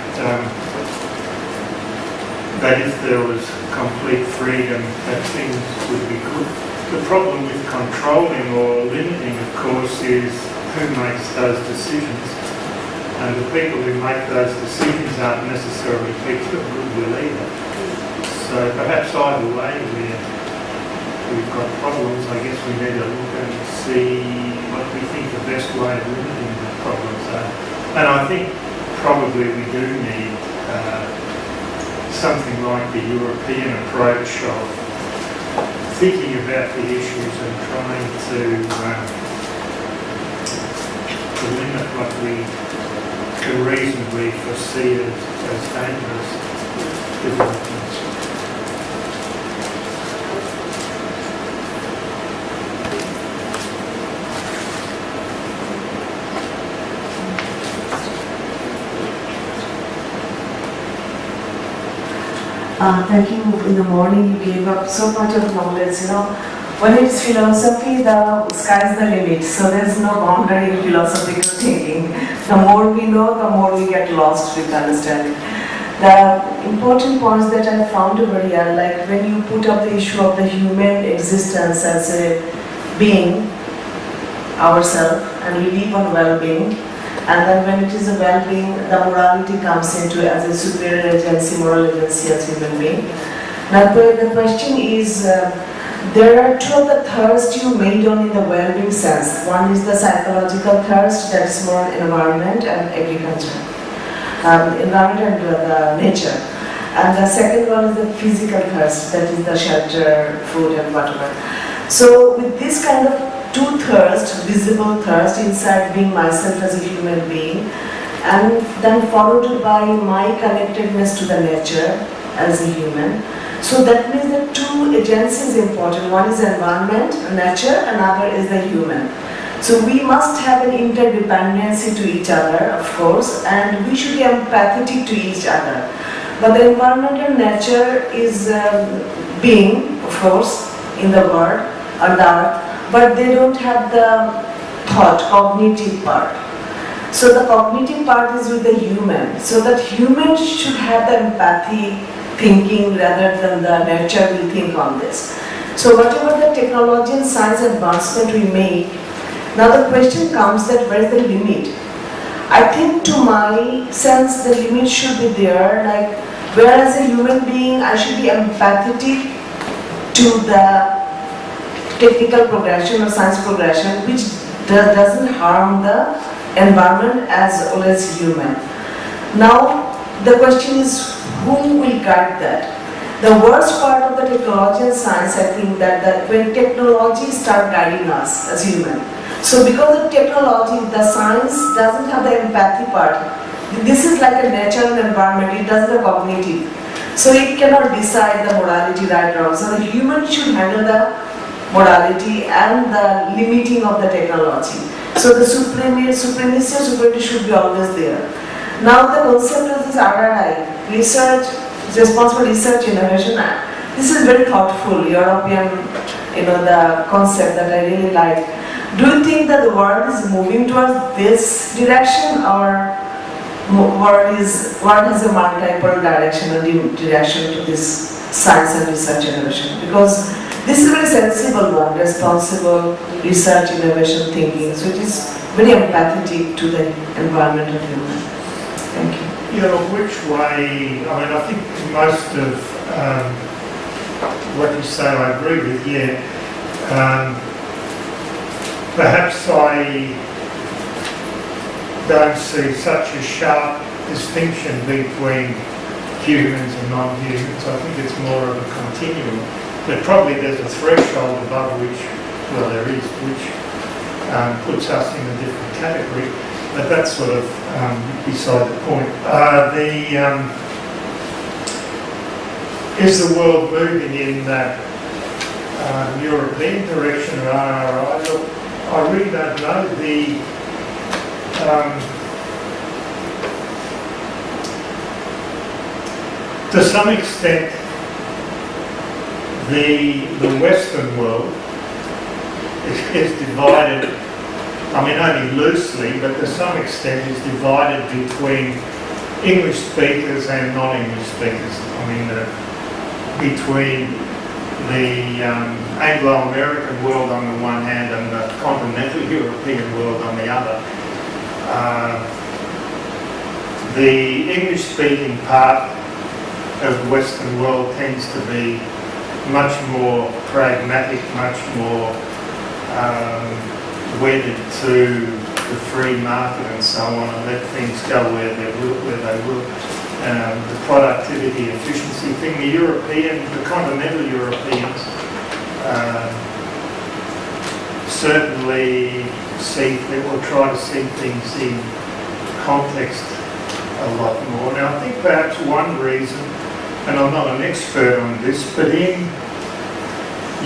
if there was complete freedom, that things would be good. The problem with controlling or limiting, of course, is who makes those decisions. And the people who make those decisions aren't necessarily people of goodwill either. So perhaps either way we've got problems. I guess we need to look and see what we think the best way of limiting the problems are. And I think probably we do need something like the European approach of thinking about the issues and trying to limit what we can reasonably foresee as dangerous developments. Thank you. In the morning you gave up so much of knowledge, When it's philosophy, the sky's the limit, so there's no boundary in philosophical thinking. The more we know, the more we get lost with understanding. The important points that I found over here, like when you put up the issue of the human existence as a being, ourselves, and we live on well-being, and then when it is a well-being, the morality comes into as a superior agency, moral agency as human being. Now the question is, there are two of the thirsts you made on in the well-being sense. One is the psychological thirst, that is more environment and agriculture. Environment and the nature. And the second one is the physical thirst, that is the shelter, food and whatever. So with this kind of two thirst, visible thirst inside being myself as a human being, and then followed by my connectedness to the nature as a human. So that means that two agencies important. One is environment, nature, another is the human. So we must have an interdependency to each other, of course, and we should be empathetic to each other. But the environment and nature is being, of course, in the world, on the earth, but they don't have the thought, cognitive part. So the cognitive part is with the human. So that human should have the empathy thinking rather than the nature will think on this. So whatever the technology and science advancement we make, now the question comes that where is the limit? I think to my sense the limit should be there, like whereas a human being I should be empathetic to the technical progression or science progression which doesn't harm the environment as well as human. Now the question is who will guide that? The worst part of the technology and science, I think that when technology start guiding us as human. So because of technology, the science doesn't have the empathy part. This is like a natural environment, it doesn't have cognitive. So it cannot decide the morality right or wrong. So the human should handle the morality and the limiting of the technology. So the supremacy or superiority should be always there. Now the concept of this RRI, research, responsible research innovation, this is very thoughtful, European, the concept that I really like. Do you think that the world is moving towards this direction, or world has a multiple direction or direction to this science and research innovation? Because this is a very sensible one, responsible research innovation thinking, so it is very empathetic to the environment of human. Thank you. Yeah, which way, I think most of what you say I agree with, yeah. Perhaps I don't see such a sharp distinction between humans and non-humans. I think it's more of a continuum. But probably there's a threshold above which, well there is, which puts us in a different category. But that's sort of beside the point. Is the world moving in that European direction or RRI? Look, I really don't know. To some extent, the Western world is divided, only loosely, but to some extent is divided between English speakers and non-English speakers. Between the Anglo-American world on the one hand and the continental European world on the other. The English-speaking part of the Western world tends to be much more pragmatic, much more wedded to the free market and so on, and let things go where they will. The productivity, efficiency thing. The continental Europeans certainly try to see things in context a lot more. Now, I think perhaps one reason, and I'm not an expert on this, but in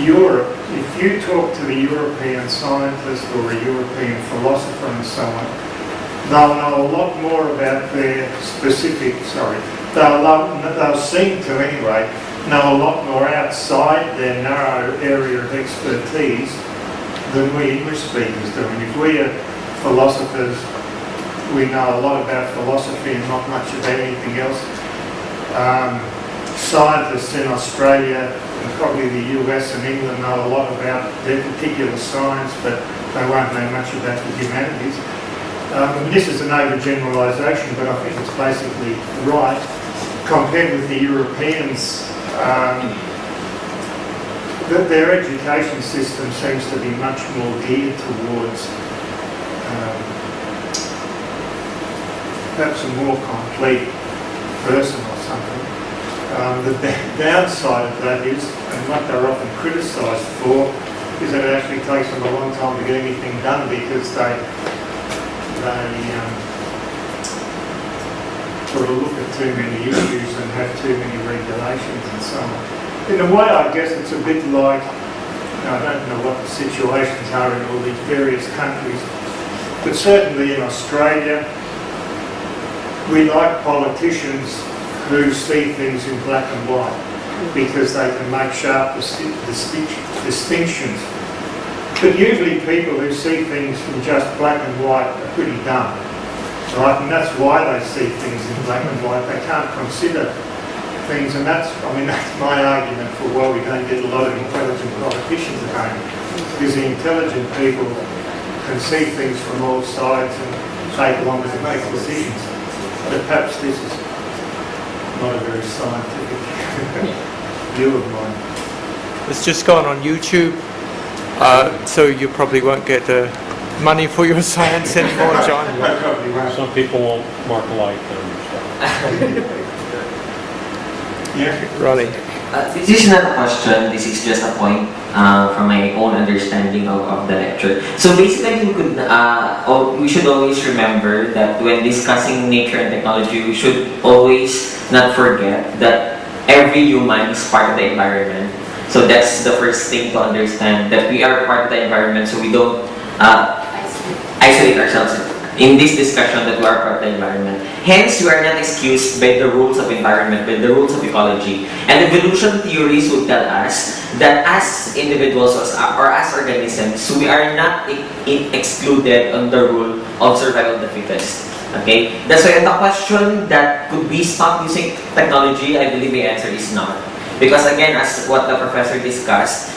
Europe, if you talk to the European scientist or a European philosopher and so on, they'll know a lot more about their specific, they'll seem to anyway, know a lot more outside their narrow area of expertise than we English speakers do. If we are philosophers, we know a lot about philosophy and not much about anything else. Scientists in Australia and probably the US and England know a lot about their particular science, but they won't know much about the humanities. This is an overgeneralisation, but I think it's basically right. Compared with the Europeans, their education system seems to be much more geared towards perhaps a more complete person or something. The downside of that is, and what they're often criticised for, is that it actually takes them a long time to get anything done because they sort of look at too many issues and have too many regulations and so on. In a way, I guess it's a bit like, I don't know what the situations are in all these various countries, but certainly in Australia, we like politicians who see things in black and white because they can make sharp distinctions. But usually people who see things in just black and white are pretty dumb, right? And that's why they see things in black and white. They can't consider things, and that's my argument for why we don't get a lot of intelligent politicians at home. Because the intelligent people can see things from all sides and take longer to make decisions. But perhaps this is not a very scientific view of mine. It's just gone on YouTube, so you probably won't get the money for your science anymore, John. Some people won't mark a like them. Yeah. Ronnie. This is not a question, this is just a point from my own understanding of the lecture. So basically, we should always remember that when discussing nature and technology, we should always not forget that every human is part of the environment. So that's the first thing to understand, that we are part of the environment, so we don't isolate ourselves in this discussion that we are part of the environment. Hence, we are not excused by the rules of environment, by the rules of ecology. And evolution theories would tell us that as individuals or as organisms, we are not excluded on the rule of survival of the fittest. Okay? That's why the question that could we stop using technology, I believe the answer is not. Because again, as what the professor discussed,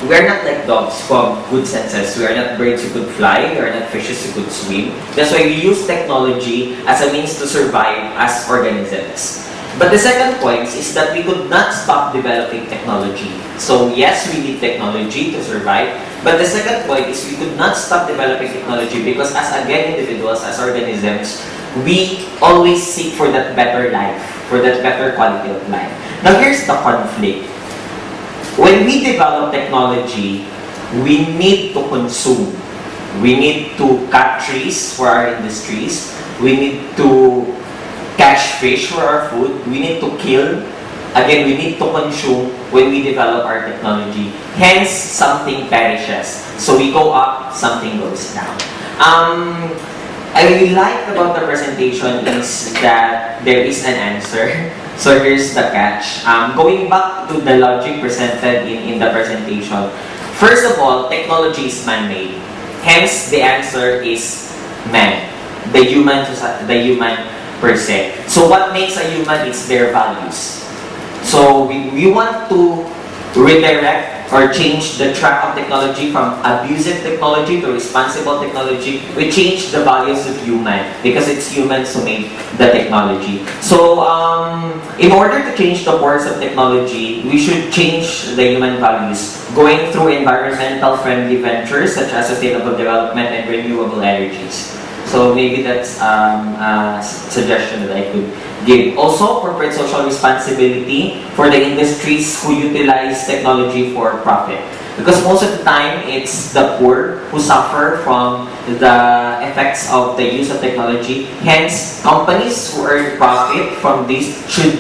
we are not like dogs who have good senses. We are not birds who could fly. We are not fishes who could swim. That's why we use technology as a means to survive as organisms. But the second point is that we could not stop developing technology. So yes, we need technology to survive. But the second point is we could not stop developing technology because as again individuals, as organisms, we always seek for that better life, for that better quality of life. Now here's the conflict. When we develop technology, we need to consume. We need to cut trees for our industries. We need to catch fish for our food. We need to kill. Again, we need to consume when we develop our technology. Hence, something perishes. So we go up, something goes down. I like about the presentation is that there is an answer. So here's the catch. Going back to the logic presented in the presentation, first of all, technology is man-made. Hence, the answer is man, the human per se. So what makes a human is their values. So we want to redirect or change the track of technology from abusive technology to responsible technology. We change the values of human because it's humans who made the technology. So in order to change the course of technology, we should change the human values, going through environmental friendly ventures such as sustainable development and renewable energies. So maybe that's a suggestion that I could give. Also, corporate social responsibility for the industries who utilize technology for profit. Because most of the time, it's the poor who suffer from the effects of the use of technology. Hence, companies who earn profit from this should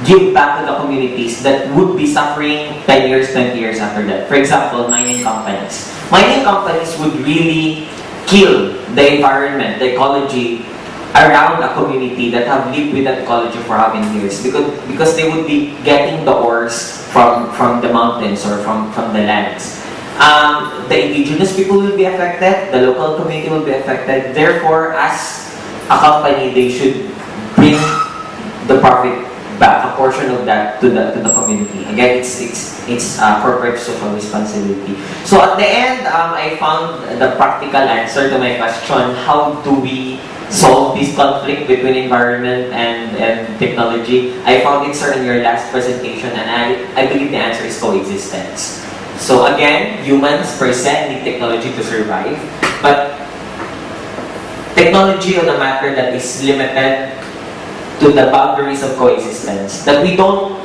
give back to the communities that would be suffering 10 years, 20 years after that. For example, mining companies. Mining companies would really kill the environment, the ecology around a community that have lived with that ecology for how many years? Because they would be getting the ores from the mountains or from the lands. The indigenous people will be affected, the local community will be affected. Therefore, as a company, they should bring the profit back, a portion of that to the community. Again, it's corporate social responsibility. So at the end, I found the practical answer to my question: how do we solve this conflict between environment and technology? I found it, sir, in your last presentation, and I believe the answer is coexistence. So again, humans per se need technology to survive, but technology on a matter that is limited to the boundaries of coexistence, that we don't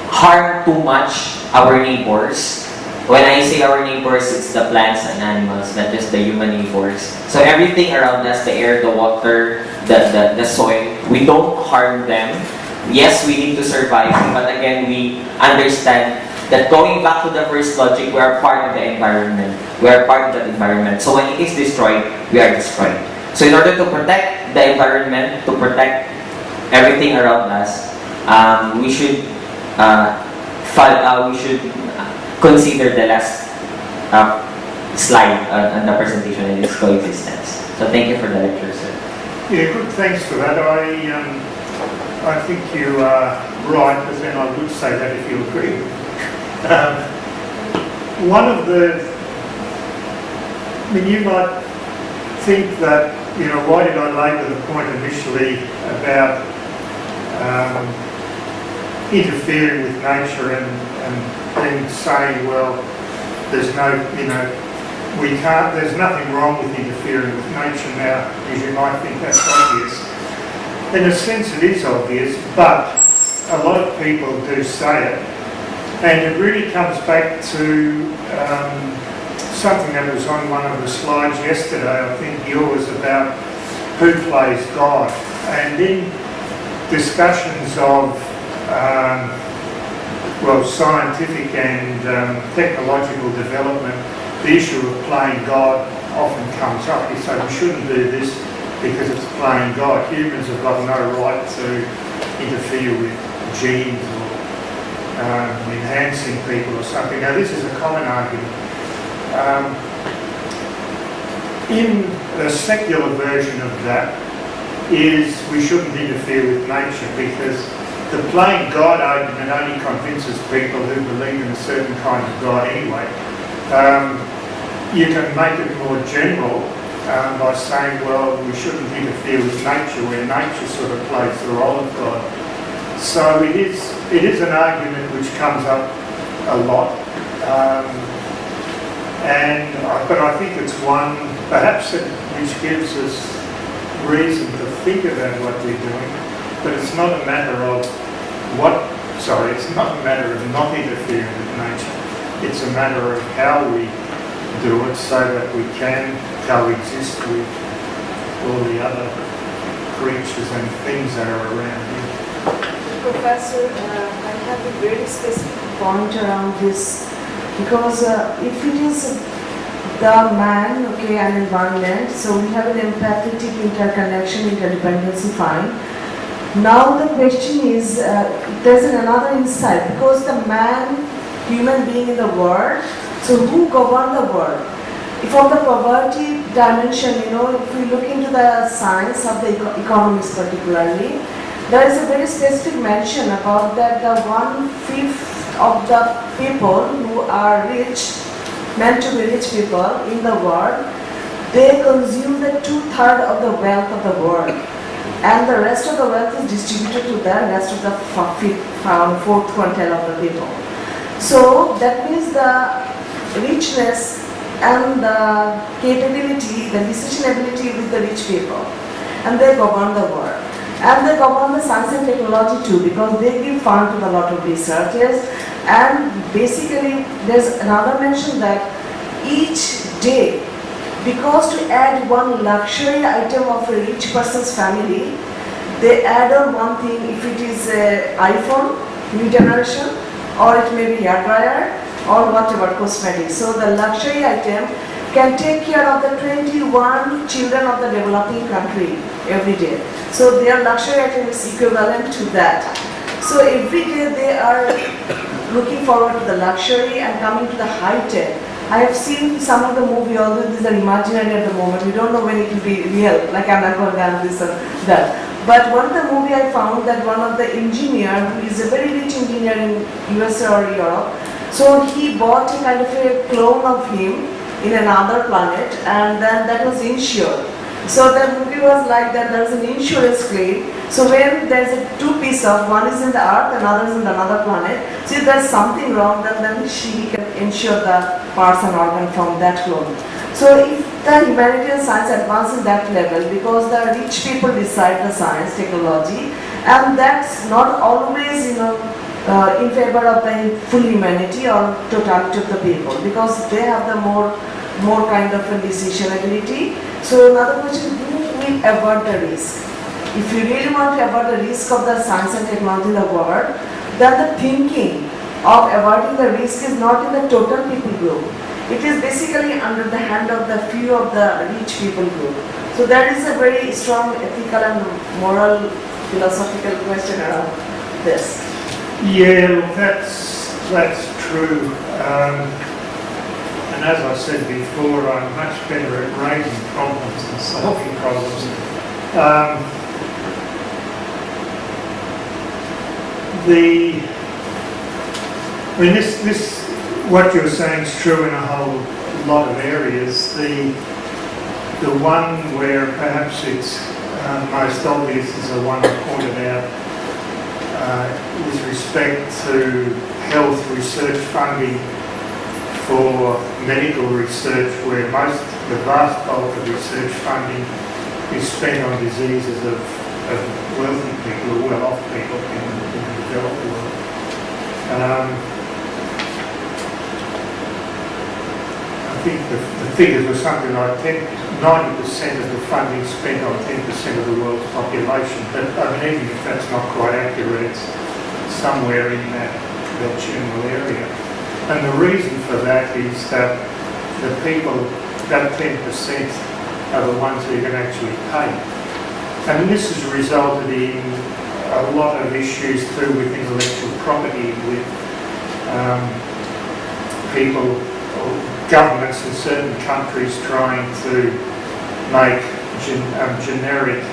harm too much our neighbors. When I say our neighbors, it's the plants and animals, not just the human neighbors. So everything around us, the air, the water, the soil, we don't harm them. Yes, we need to survive, but again, we understand that going back to the first logic, we are part of the environment. We are part of that environment. So when it is destroyed, we are destroyed. So in order to protect the environment, to protect everything around us, we should consider the last slide on the presentation, and its coexistence. So thank you for the lecture, sir. Yeah, good. Thanks for that. I think you are right, but then I would say that if you agree. You might think that why did I labour the point initially about interfering with nature and then saying, well, there's no, there's nothing wrong with interfering with nature now, because you might think that's obvious. In a sense it is obvious, but a lot of people do say it, and it really comes back to something that was on one of the slides yesterday, I think yours, about who plays God. And in discussions of scientific and technological development, the issue of playing God often comes up. You say we shouldn't do this because it's playing God. Humans have got no right to interfere with genes or enhancing people or something. Now this is a common argument. In a secular version of that is we shouldn't interfere with nature, because the playing God argument only convinces people who believe in a certain kind of God anyway. You can make it more general by saying, well, we shouldn't interfere with nature, where nature sort of plays the role of God. So it is an argument which comes up a lot. But I think it's one, perhaps, which gives us reason to think about what we're doing. But it's not a matter of it's not a matter of not interfering with nature. It's a matter of how we do it so that we can coexist with all the other creatures and things that are around here. Professor, I have a very specific point around this, because if it is the man, and environment, so we have an empathetic interconnection, interdependency, fine. Now the question is, there's another insight, because the man, human being in the world, so who govern the world? From the poverty dimension, if we look into the science of the economics particularly, there is a very specific mention about that the 1/5 of the people who are rich, meant to be rich people in the world, they consume the 2/3 of the wealth of the world. And the rest of the wealth is distributed to the rest of the fourth quintile of the people. So that means the richness and the capability, the decision ability with the rich people. And they govern the world. And they govern the science and technology too, because they give fund to a lot of researchers. And basically there's another mention that each day, because to add one luxury item of a rich person's family, they add on one thing, if it is an iPhone, new generation, or it may be hair dryer, or whatever, cosmetics. So the luxury item can take care of the 21 children of the developing country every day. So their luxury item is equivalent to that. So every day they are looking forward to the luxury and coming to the high tech. I have seen some of the movie, although these are imaginary at the moment, we don't know when it will be real, like I'm not going to done this or that. But one of the movie I found that one of the engineer, who is a very rich engineer in USA or Europe, so he bought a kind of a clone of him in another planet, and then that was insured. So the movie was like that, there's an insurance claim. So when there's a two piece of, one is in the earth, another is in another planet, so if there's something wrong, then she can insure the parts and organ from that clone. So if the humanity and science advances that level, because the rich people decide the science, technology, and that's not always, in favor of the full humanity or totality of the people, because they have the more kind of a decision ability. So another question, who will avert the risk? If you really want to avert the risk of the science and technology in the world, then the thinking of averting the risk is not in the total people group. It is basically under the hand of the few of the rich people group. So there is a very strong ethical and moral philosophical question around this. Yeah, look, that's true. And as I said before, I'm much better at raising problems than solving problems. What you're saying is true in a whole lot of areas. The one where perhaps it's most obvious is the one I pointed out with respect to health research funding for medical research, where the vast bulk of research funding is spent on diseases of wealthy people or well-off people in the developed world. I think the figures were something like 90% of the funding spent on 10% of the world's population, but I mean, even if that's not quite accurate, it's somewhere in that general area. And the reason for that is that the people, that 10%, are the ones who can actually pay. And this has resulted in a lot of issues too with intellectual property, with people, governments in certain countries trying to make generic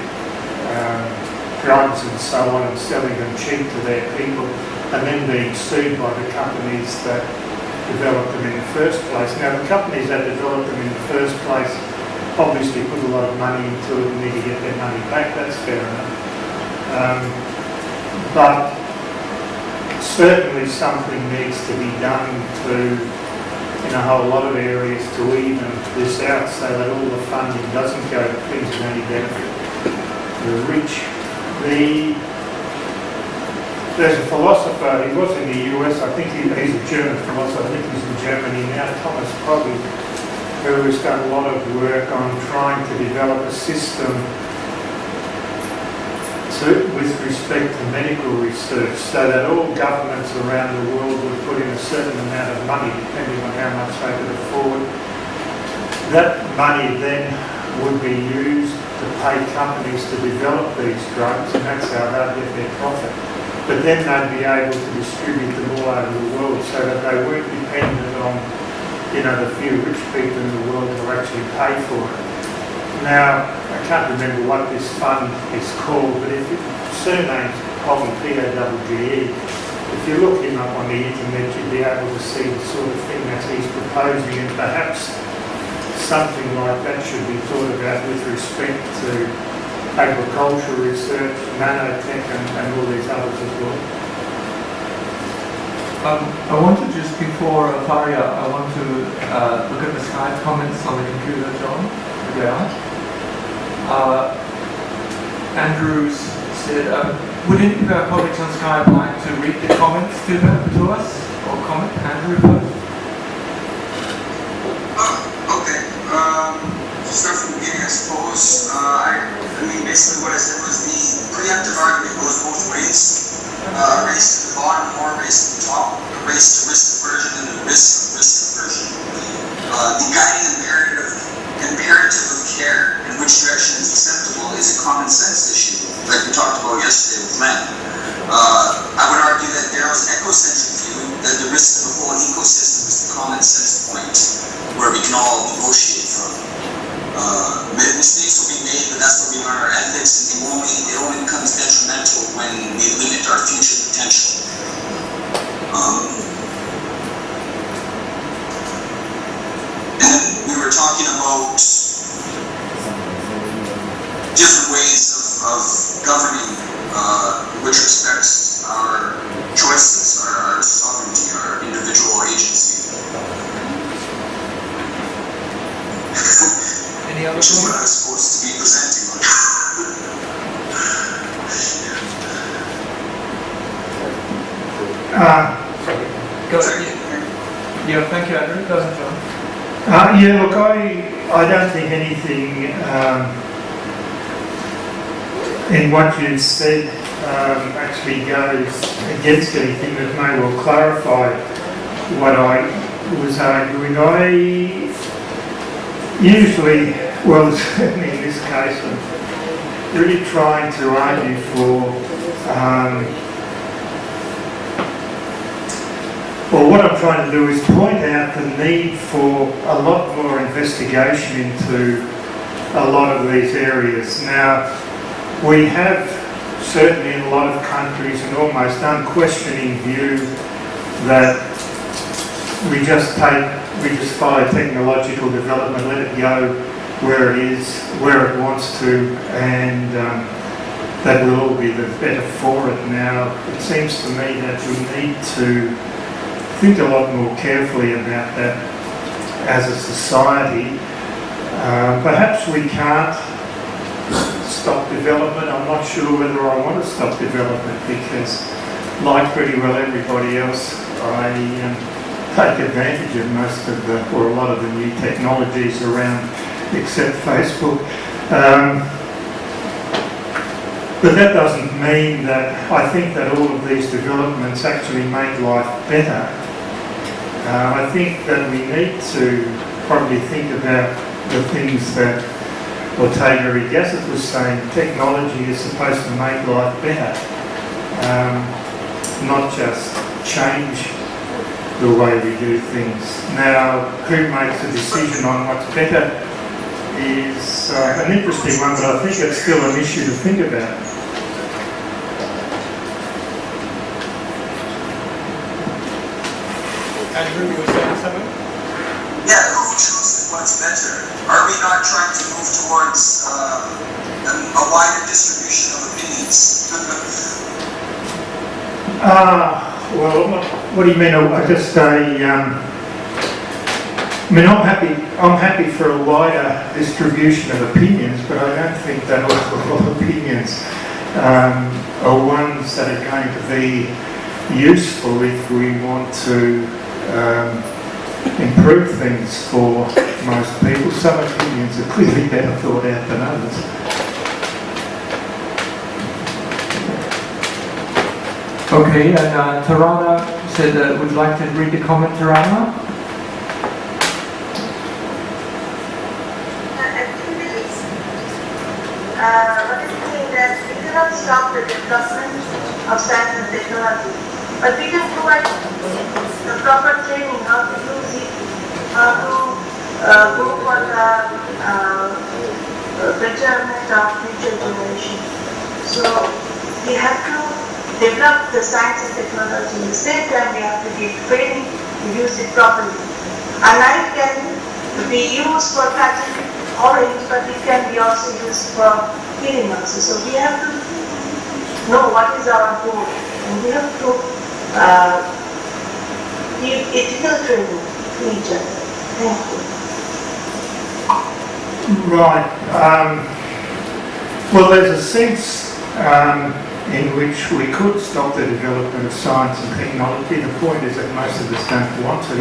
drugs and so on and selling them cheap to their people, and then being sued by the companies that developed them in the first place. Now, the companies that developed them in the first place obviously put a lot of money into it and need to get their money back. That's fair enough. But certainly something needs to be done to, in a whole lot of areas, to even this out so that all the funding doesn't go to things of any benefit the rich. There's a philosopher, he was in the US, I think he's a German philosopher, I think he's in Germany now, Thomas Prof, who has done a lot of work on trying to develop a system with respect to medical research, so that all governments around the world would put in a certain amount of money, depending on how much they could afford. That money then would be used to pay companies to develop these drugs, and that's how they'd get their profit. But then they'd be able to distribute them all over the world, so that they weren't dependent on, the few rich people in the world who actually pay for it. Now, I can't remember what this fund is called, but surname's Pogge, P-O-G-G-E. If you look him up on the internet, you'd be able to see the sort of thing that he's proposing, and perhaps something like that should be thought about with respect to agricultural research, nanotech, and all these others as well. I want to just, before Faria, I want to look at the Skype comments on the computer, John. Yeah. Andrews said, would any of our colleagues on Skype like to read the comments to us? Or comment? Andrew first? Okay. Start from the beginning, I suppose. Basically what I said was the preemptive argument goes both ways. Race to the bottom or race to the top. Race to risk aversion and the risk of risk aversion. The guiding imperative of care in which direction is acceptable is a common sense issue, like we talked about yesterday with Len. I would argue that Darrow's ecocentric view, that the risk of the whole ecosystem is the common sense point where we can all negotiate from. Mistakes will be made, but that's where we learn our ethics, and it only becomes detrimental when we limit our future potential. And then we were talking about different ways of governing, which respects our choices, our sovereignty, our individual agency. Any other Which is what I was supposed to be presenting on. Go ahead. Yeah, thank you, Andrew. Go ahead, John. Yeah, look, I don't think anything in what you've said actually goes against anything that may well clarify what I was arguing. I usually, well, certainly in this case, I'm really trying to argue for well, what I'm trying to do is point out the need for a lot more investigation into a lot of these areas. Now, we have certainly in a lot of countries an almost unquestioning view that we just follow technological development, let it go where it is, where it wants to, and that will all be the better for it. Now, it seems to me that we need to think a lot more carefully about that as a society. Perhaps we can't stop development. I'm not sure whether I want to stop development because, like pretty well everybody else, I take advantage of most of the, or a lot of the new technologies around, except Facebook. But that doesn't mean that I think that all of these developments actually make life better. I think that we need to probably think about the things that Ortega Gasset was saying. Technology is supposed to make life better, not just change the way we do things. Now, who makes a decision on what's better is an interesting one, but I think it's still an issue to think about. Andrew, you were saying something? Yeah, who chooses what's better? Are we not trying to move towards a wider distribution of opinions? Well, what do you mean? I just say, I mean, I'm happy for a wider distribution of opinions, but I don't think that all opinions are ones that are going to be useful if we want to improve things for most people. Some opinions are clearly better thought out than others. Okay, and Tarana said that would like to read the comment, Tarana? What is saying that we cannot stop the development of science and technology, but we can provide the proper training how to use it, how to go for the betterment of future generation. So we have to develop the science and technology. At the same time, we have to give training to use it properly. A knife can be used for cutting orange, but it can be also used for killing also. So we have to know what is our goal, and we have to give ethical training to each other. Thank you. Right. Well, there's a sense in which we could stop the development of science and technology. The point is that most of us don't want to.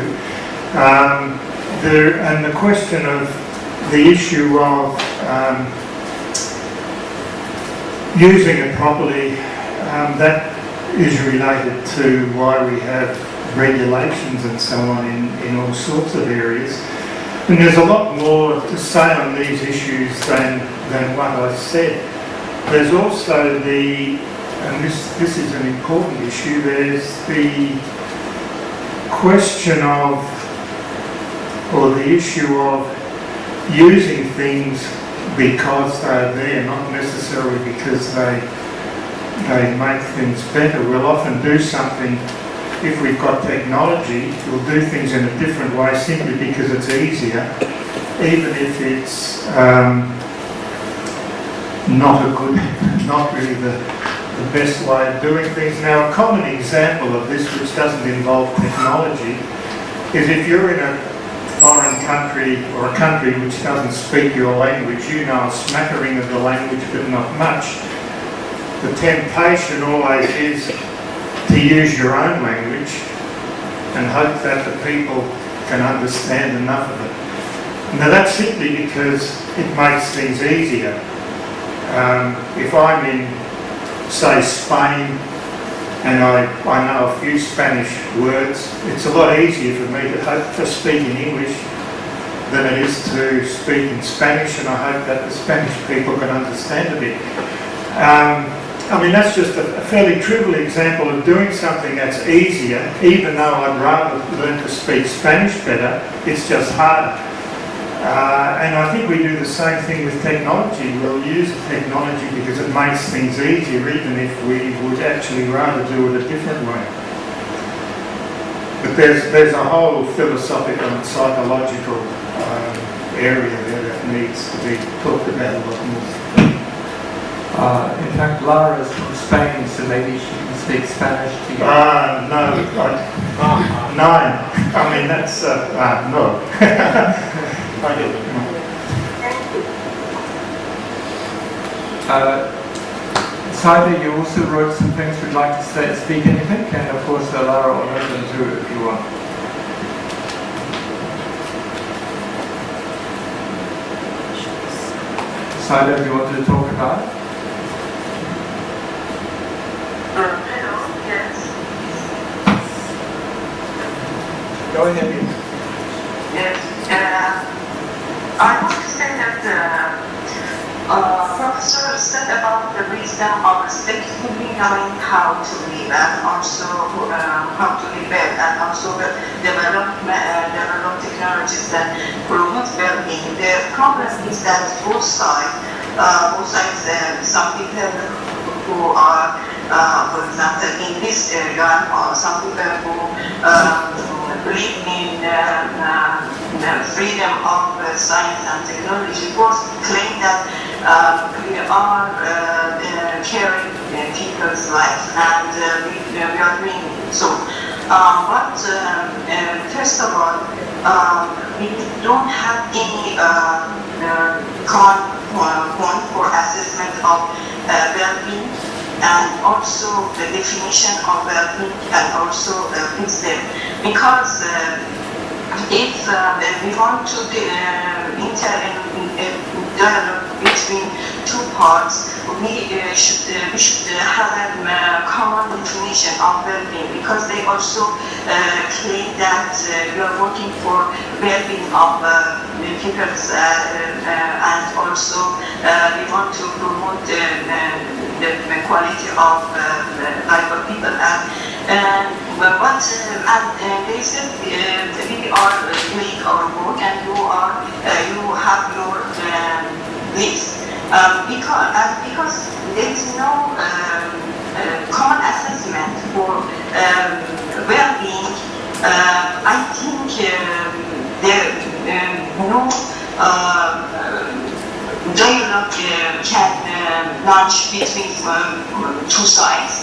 And the question of the issue of using it properly, that is related to why we have regulations and so on in all sorts of areas. And there's a lot more to say on these issues than what I said. There's also and this is an important issue, there's the question of, or the issue of using things because they're there, not necessarily because they make things better. We'll often do something, if we've got technology, we'll do things in a different way simply because it's easier, even if it's not really the best way of doing things. Now, a common example of this, which doesn't involve technology, is if you're in a foreign country or a country which doesn't speak your language, you know a smattering of the language but not much. The temptation always is to use your own language and hope that the people can understand enough of it. Now that's simply because it makes things easier. If I'm in, say, Spain, and I know a few Spanish words, it's a lot easier for me to speak in English than it is to speak in Spanish, and I hope that the Spanish people can understand a bit. I mean, that's just a fairly trivial example of doing something that's easier, even though I'd rather learn to speak Spanish better, it's just harder. And I think we do the same thing with technology. We'll use technology because it makes things easier, even if we would actually rather do it a different way. But there's a whole philosophical and psychological area there that needs to be talked about a lot more. In fact, Lara is from Spain, so maybe she can speak Spanish to you. No, no. I mean, that's, no. I get it. Saida, you also wrote some things. Would like to speak anything? And of course, Lara or Nathan too, if you want. Saida, do you want to talk about it? Hello, yes. Go ahead. Yes. I want to say that Professor said about the wisdom of respectfully knowing how to live and also how to live well and also develop technologies that promote well-being. The problem is that both sides, some people who are, for example, in this area, some people who believe in freedom of science and technology, both claim that we are caring people's lives and we are doing so. But first of all, we don't have any point for assessment of well-being and also the definition of well-being and also wisdom. Because if we want to enter in dialogue between two parts, we should have a common definition of well-being, because they also claim that we are working for well-being of peoples and also we want to promote the quality of life of people. They said we are doing our work and you have your list. Because there is no common assessment for well-being, I think no dialogue can launch between two sides.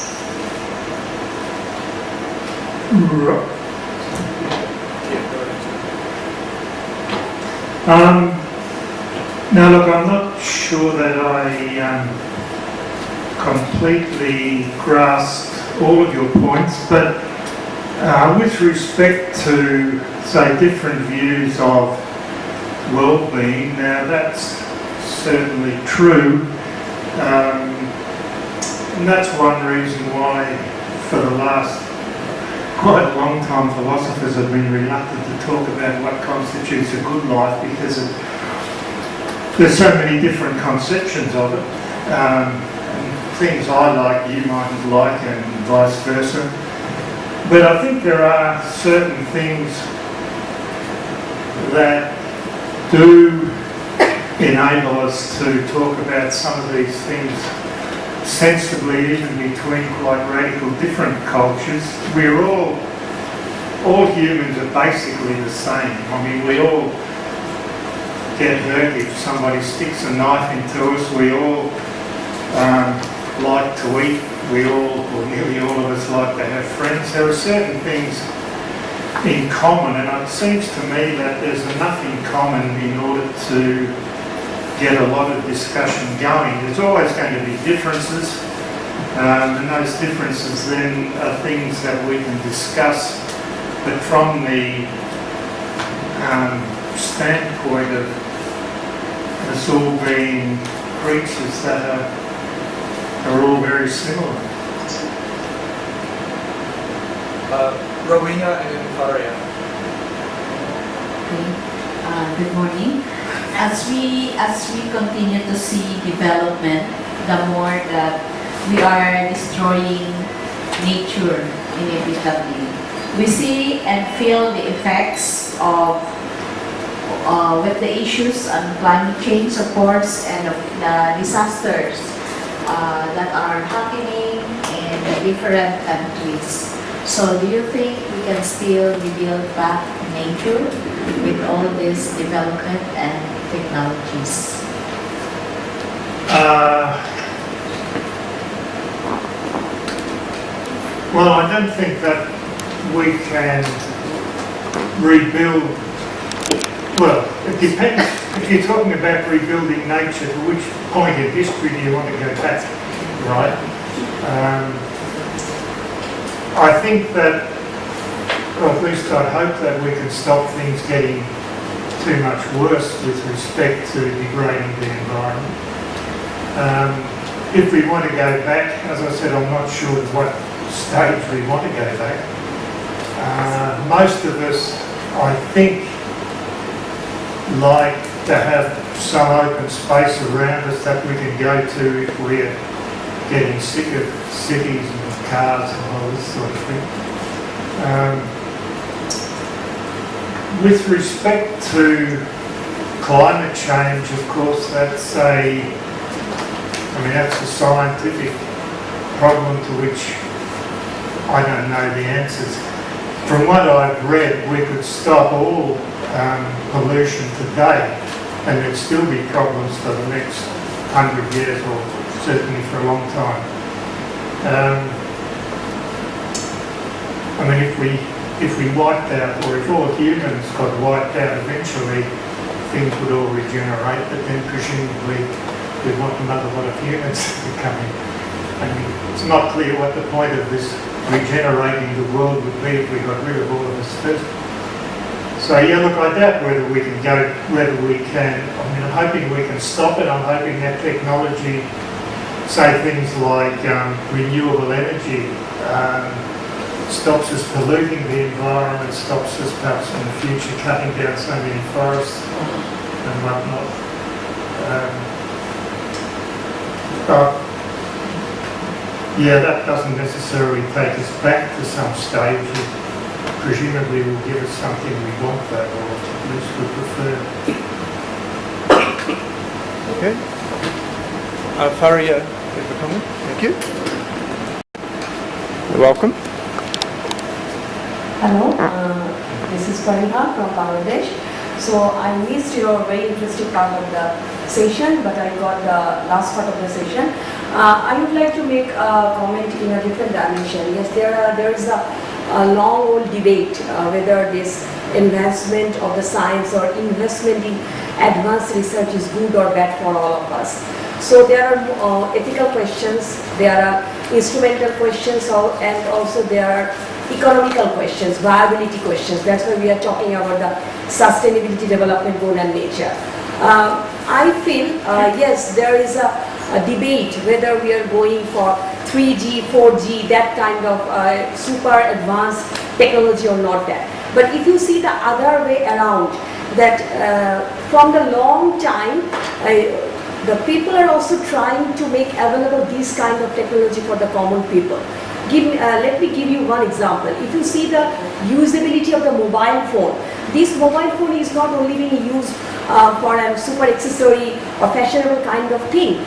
Now look, I'm not sure that I completely grasped all of your points, but with respect to, say, different views of well-being, now that's certainly true, and that's one reason why for the last quite a long time philosophers have been reluctant to talk about what constitutes a good life, because there's so many different conceptions of it. And things I like you mightn't like, and vice versa. But I think there are certain things that do enable us to talk about some of these things sensibly, even between quite radical different cultures. We're all humans are basically the same. I mean, we all get hurt if somebody sticks a knife into us. We all like to eat. We all, or nearly all of us, like to have friends. There are certain things in common, and it seems to me that there's enough in common in order to get a lot of discussion going. There's always going to be differences, and those differences then are things that we can discuss, but from the standpoint of us all being creatures that are all very similar. Rowena and then Faria. Okay. Good morning. As we continue to see development, the more that we are destroying nature inevitably. We see and feel the effects of with the issues on climate change, of course, and of the disasters that are happening in the different countries. So do you think we can still rebuild back nature with all this development and technologies? Well, I don't think that we can rebuild. Well, it depends. If you're talking about rebuilding nature, to which point in history do you want to go back, right? I think that, or at least I'd hope that we can stop things getting too much worse with respect to degrading the environment. If we want to go back, as I said, I'm not sure at what stage we want to go back. Most of us, I think, like to have some open space around us that we can go to if we're getting sick of cities and cars and all this sort of thing. With respect to climate change, of course, that's a scientific problem to which I don't know the answers. From what I've read, we could stop all pollution today and there'd still be problems for the next 100 years or certainly for a long time. If we wiped out, or if all humans got wiped out eventually, things would all regenerate, but then presumably we'd want another lot of humans to come in. It's not clear what the point of this regenerating the world would be if we got rid of all of us first. So yeah, look, I doubt whether we can go, whether we can, I'm hoping we can stop it. I'm hoping that technology, say things like renewable energy, stops us polluting the environment, stops us perhaps in the future cutting down so many forests and whatnot. But yeah, that doesn't necessarily take us back to some stage. It presumably will give us something we want though, or at least we prefer. Okay. Faria, you have a comment? Thank you. You're welcome. Hello, this is Fariha from Bangladesh. So I missed your very interesting part of the session, but I got the last part of the session. I would like to make a comment in a different dimension. Yes, there is a long old debate whether this advancement of the science or investment in advanced research is good or bad for all of us. So there are ethical questions, there are instrumental questions, and also there are economical questions, viability questions. That's why we are talking about the sustainability development goal and nature. I feel, yes, there is a debate whether we are going for 3G, 4G, that kind of super advanced technology or not that. But if you see the other way around, that from the long time, the people are also trying to make available this kind of technology for the common people. Let me give you one example. If you see the usability of the mobile phone, this mobile phone is not only being used for a super accessory or fashionable kind of thing.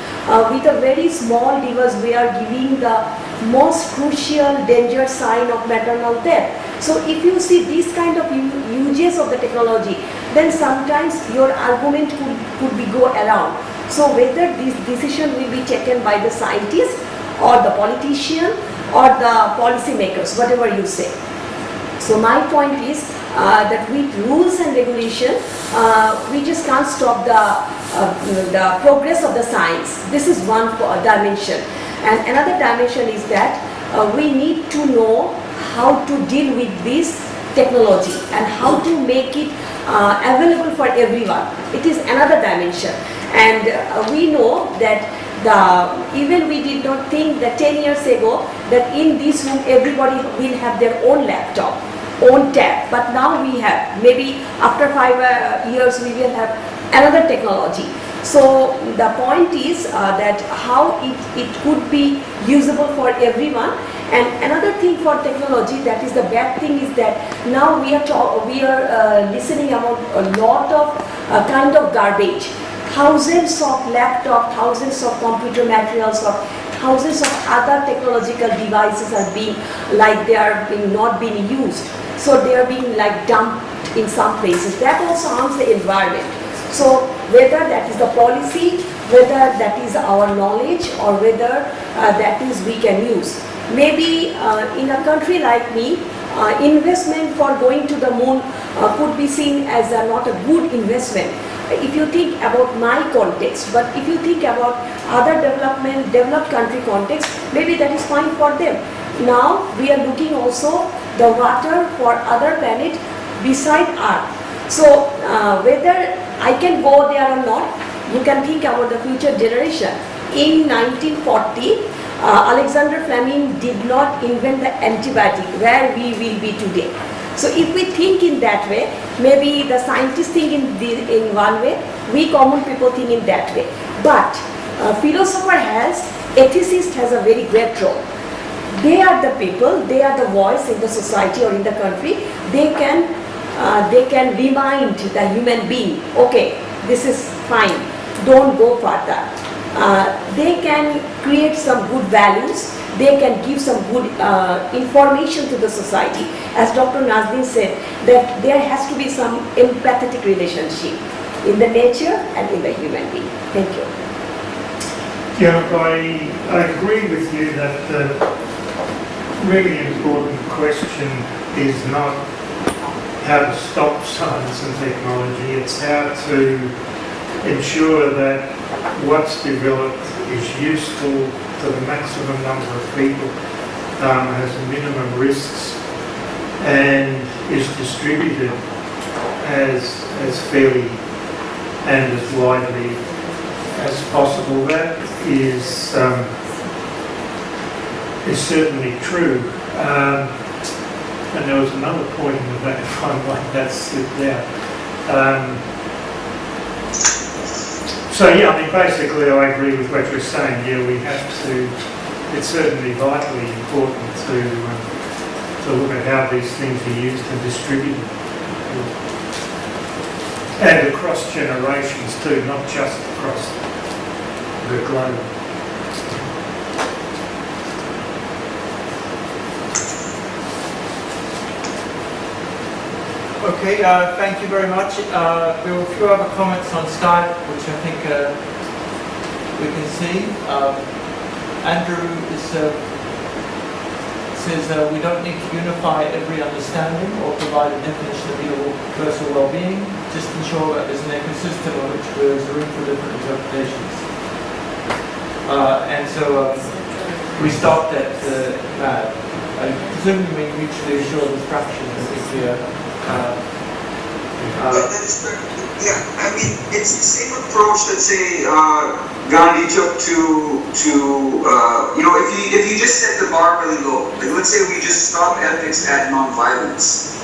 With a very small device, we are giving the most crucial danger sign of maternal death. So if you see this kind of uses of the technology, then sometimes your argument could be go around. So whether this decision will be taken by the scientists or the politician or the policymakers, whatever you say. So my point is that with rules and regulation, we just can't stop the progress of the science. This is one dimension. And another dimension is that we need to know how to deal with this technology and how to make it available for everyone. It is another dimension. And we know that even we did not think that 10 years ago that in this room everybody will have their own laptop, own tab, but now we have, maybe after 5 years we will have another technology. So the point is that how it could be usable for everyone. And another thing for technology, that is the bad thing, is that now we are listening about a lot of kind of garbage. Thousands of laptops, thousands of computer materials, or thousands of other technological devices are being, like they are being not being used. So they are being like dumped in some places. That also harms the environment. So whether that is the policy, whether that is our knowledge, or whether that is we can use. Maybe in a country like me, investment for going to the moon could be seen as not a good investment if you think about my context. But if you think about other developed country context, maybe that is fine for them. Now we are looking also the water for other planet beside Earth. So whether I can go there or not, you can think about the future generation. In 1940, Alexander Fleming did not invent the antibiotic where we will be today. So if we think in that way, maybe the scientists think in one way, we common people think in that way. But ethicist has a very great role. They are the people, they are the voice in the society or in the country. They can remind the human being, okay, this is fine, don't go further. They can create some good values, they can give some good information to the society. As Dr. Nazdin said, that there has to be some empathetic relationship in the nature and in the human being. Thank you. Yeah, I agree with you that the really important question is not how to stop science and technology, it's how to ensure that what's developed is useful to the maximum number of people, has minimum risks, and is distributed as fairly and as widely as possible. That is certainly true. And there was another point in the back of my mind that slipped out. So yeah, I mean, basically I agree with what you're saying. Yeah, we have to, it's certainly vitally important to look at how these things are used and distributed. And across generations too, not just across the globe. Okay, thank you very much. There were a few other comments on Skype, which I think we can see. Andrew says we don't need to unify every understanding or provide a definition of universal well-being, just ensure that there's an ecosystem on which there is room for different interpretations. And so we stopped at that. I presume you mean mutually assured abstraction, I think here. That's fair. Yeah, I mean, it's the same approach that, say, Gandhi took to if you just set the bar really low, like let's say we just stop ethics at non-violence,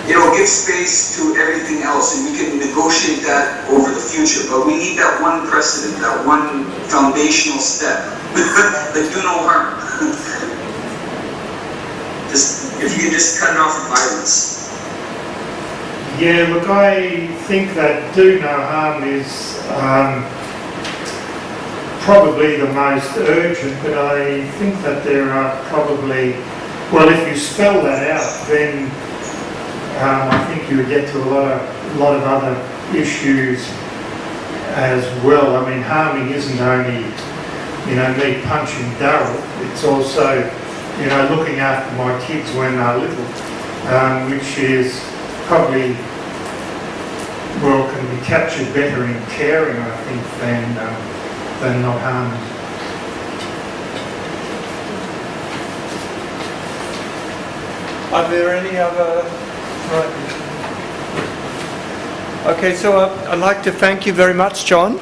give space to everything else, and we can negotiate that over the future, but we need that one precedent, that one foundational step, like do no harm. If you can just cut it off from violence. Yeah, look, I think that do no harm is probably the most urgent, but I think that there are probably, well, if you spell that out, then I think you would get to a lot of other issues as well. I mean, harming isn't only, me punching Darryl, it's also, looking after my kids when they're little, which is probably, can be captured better in caring, I think, than not harming. Are there any other? Right. Okay, so I'd like to thank you very much, John.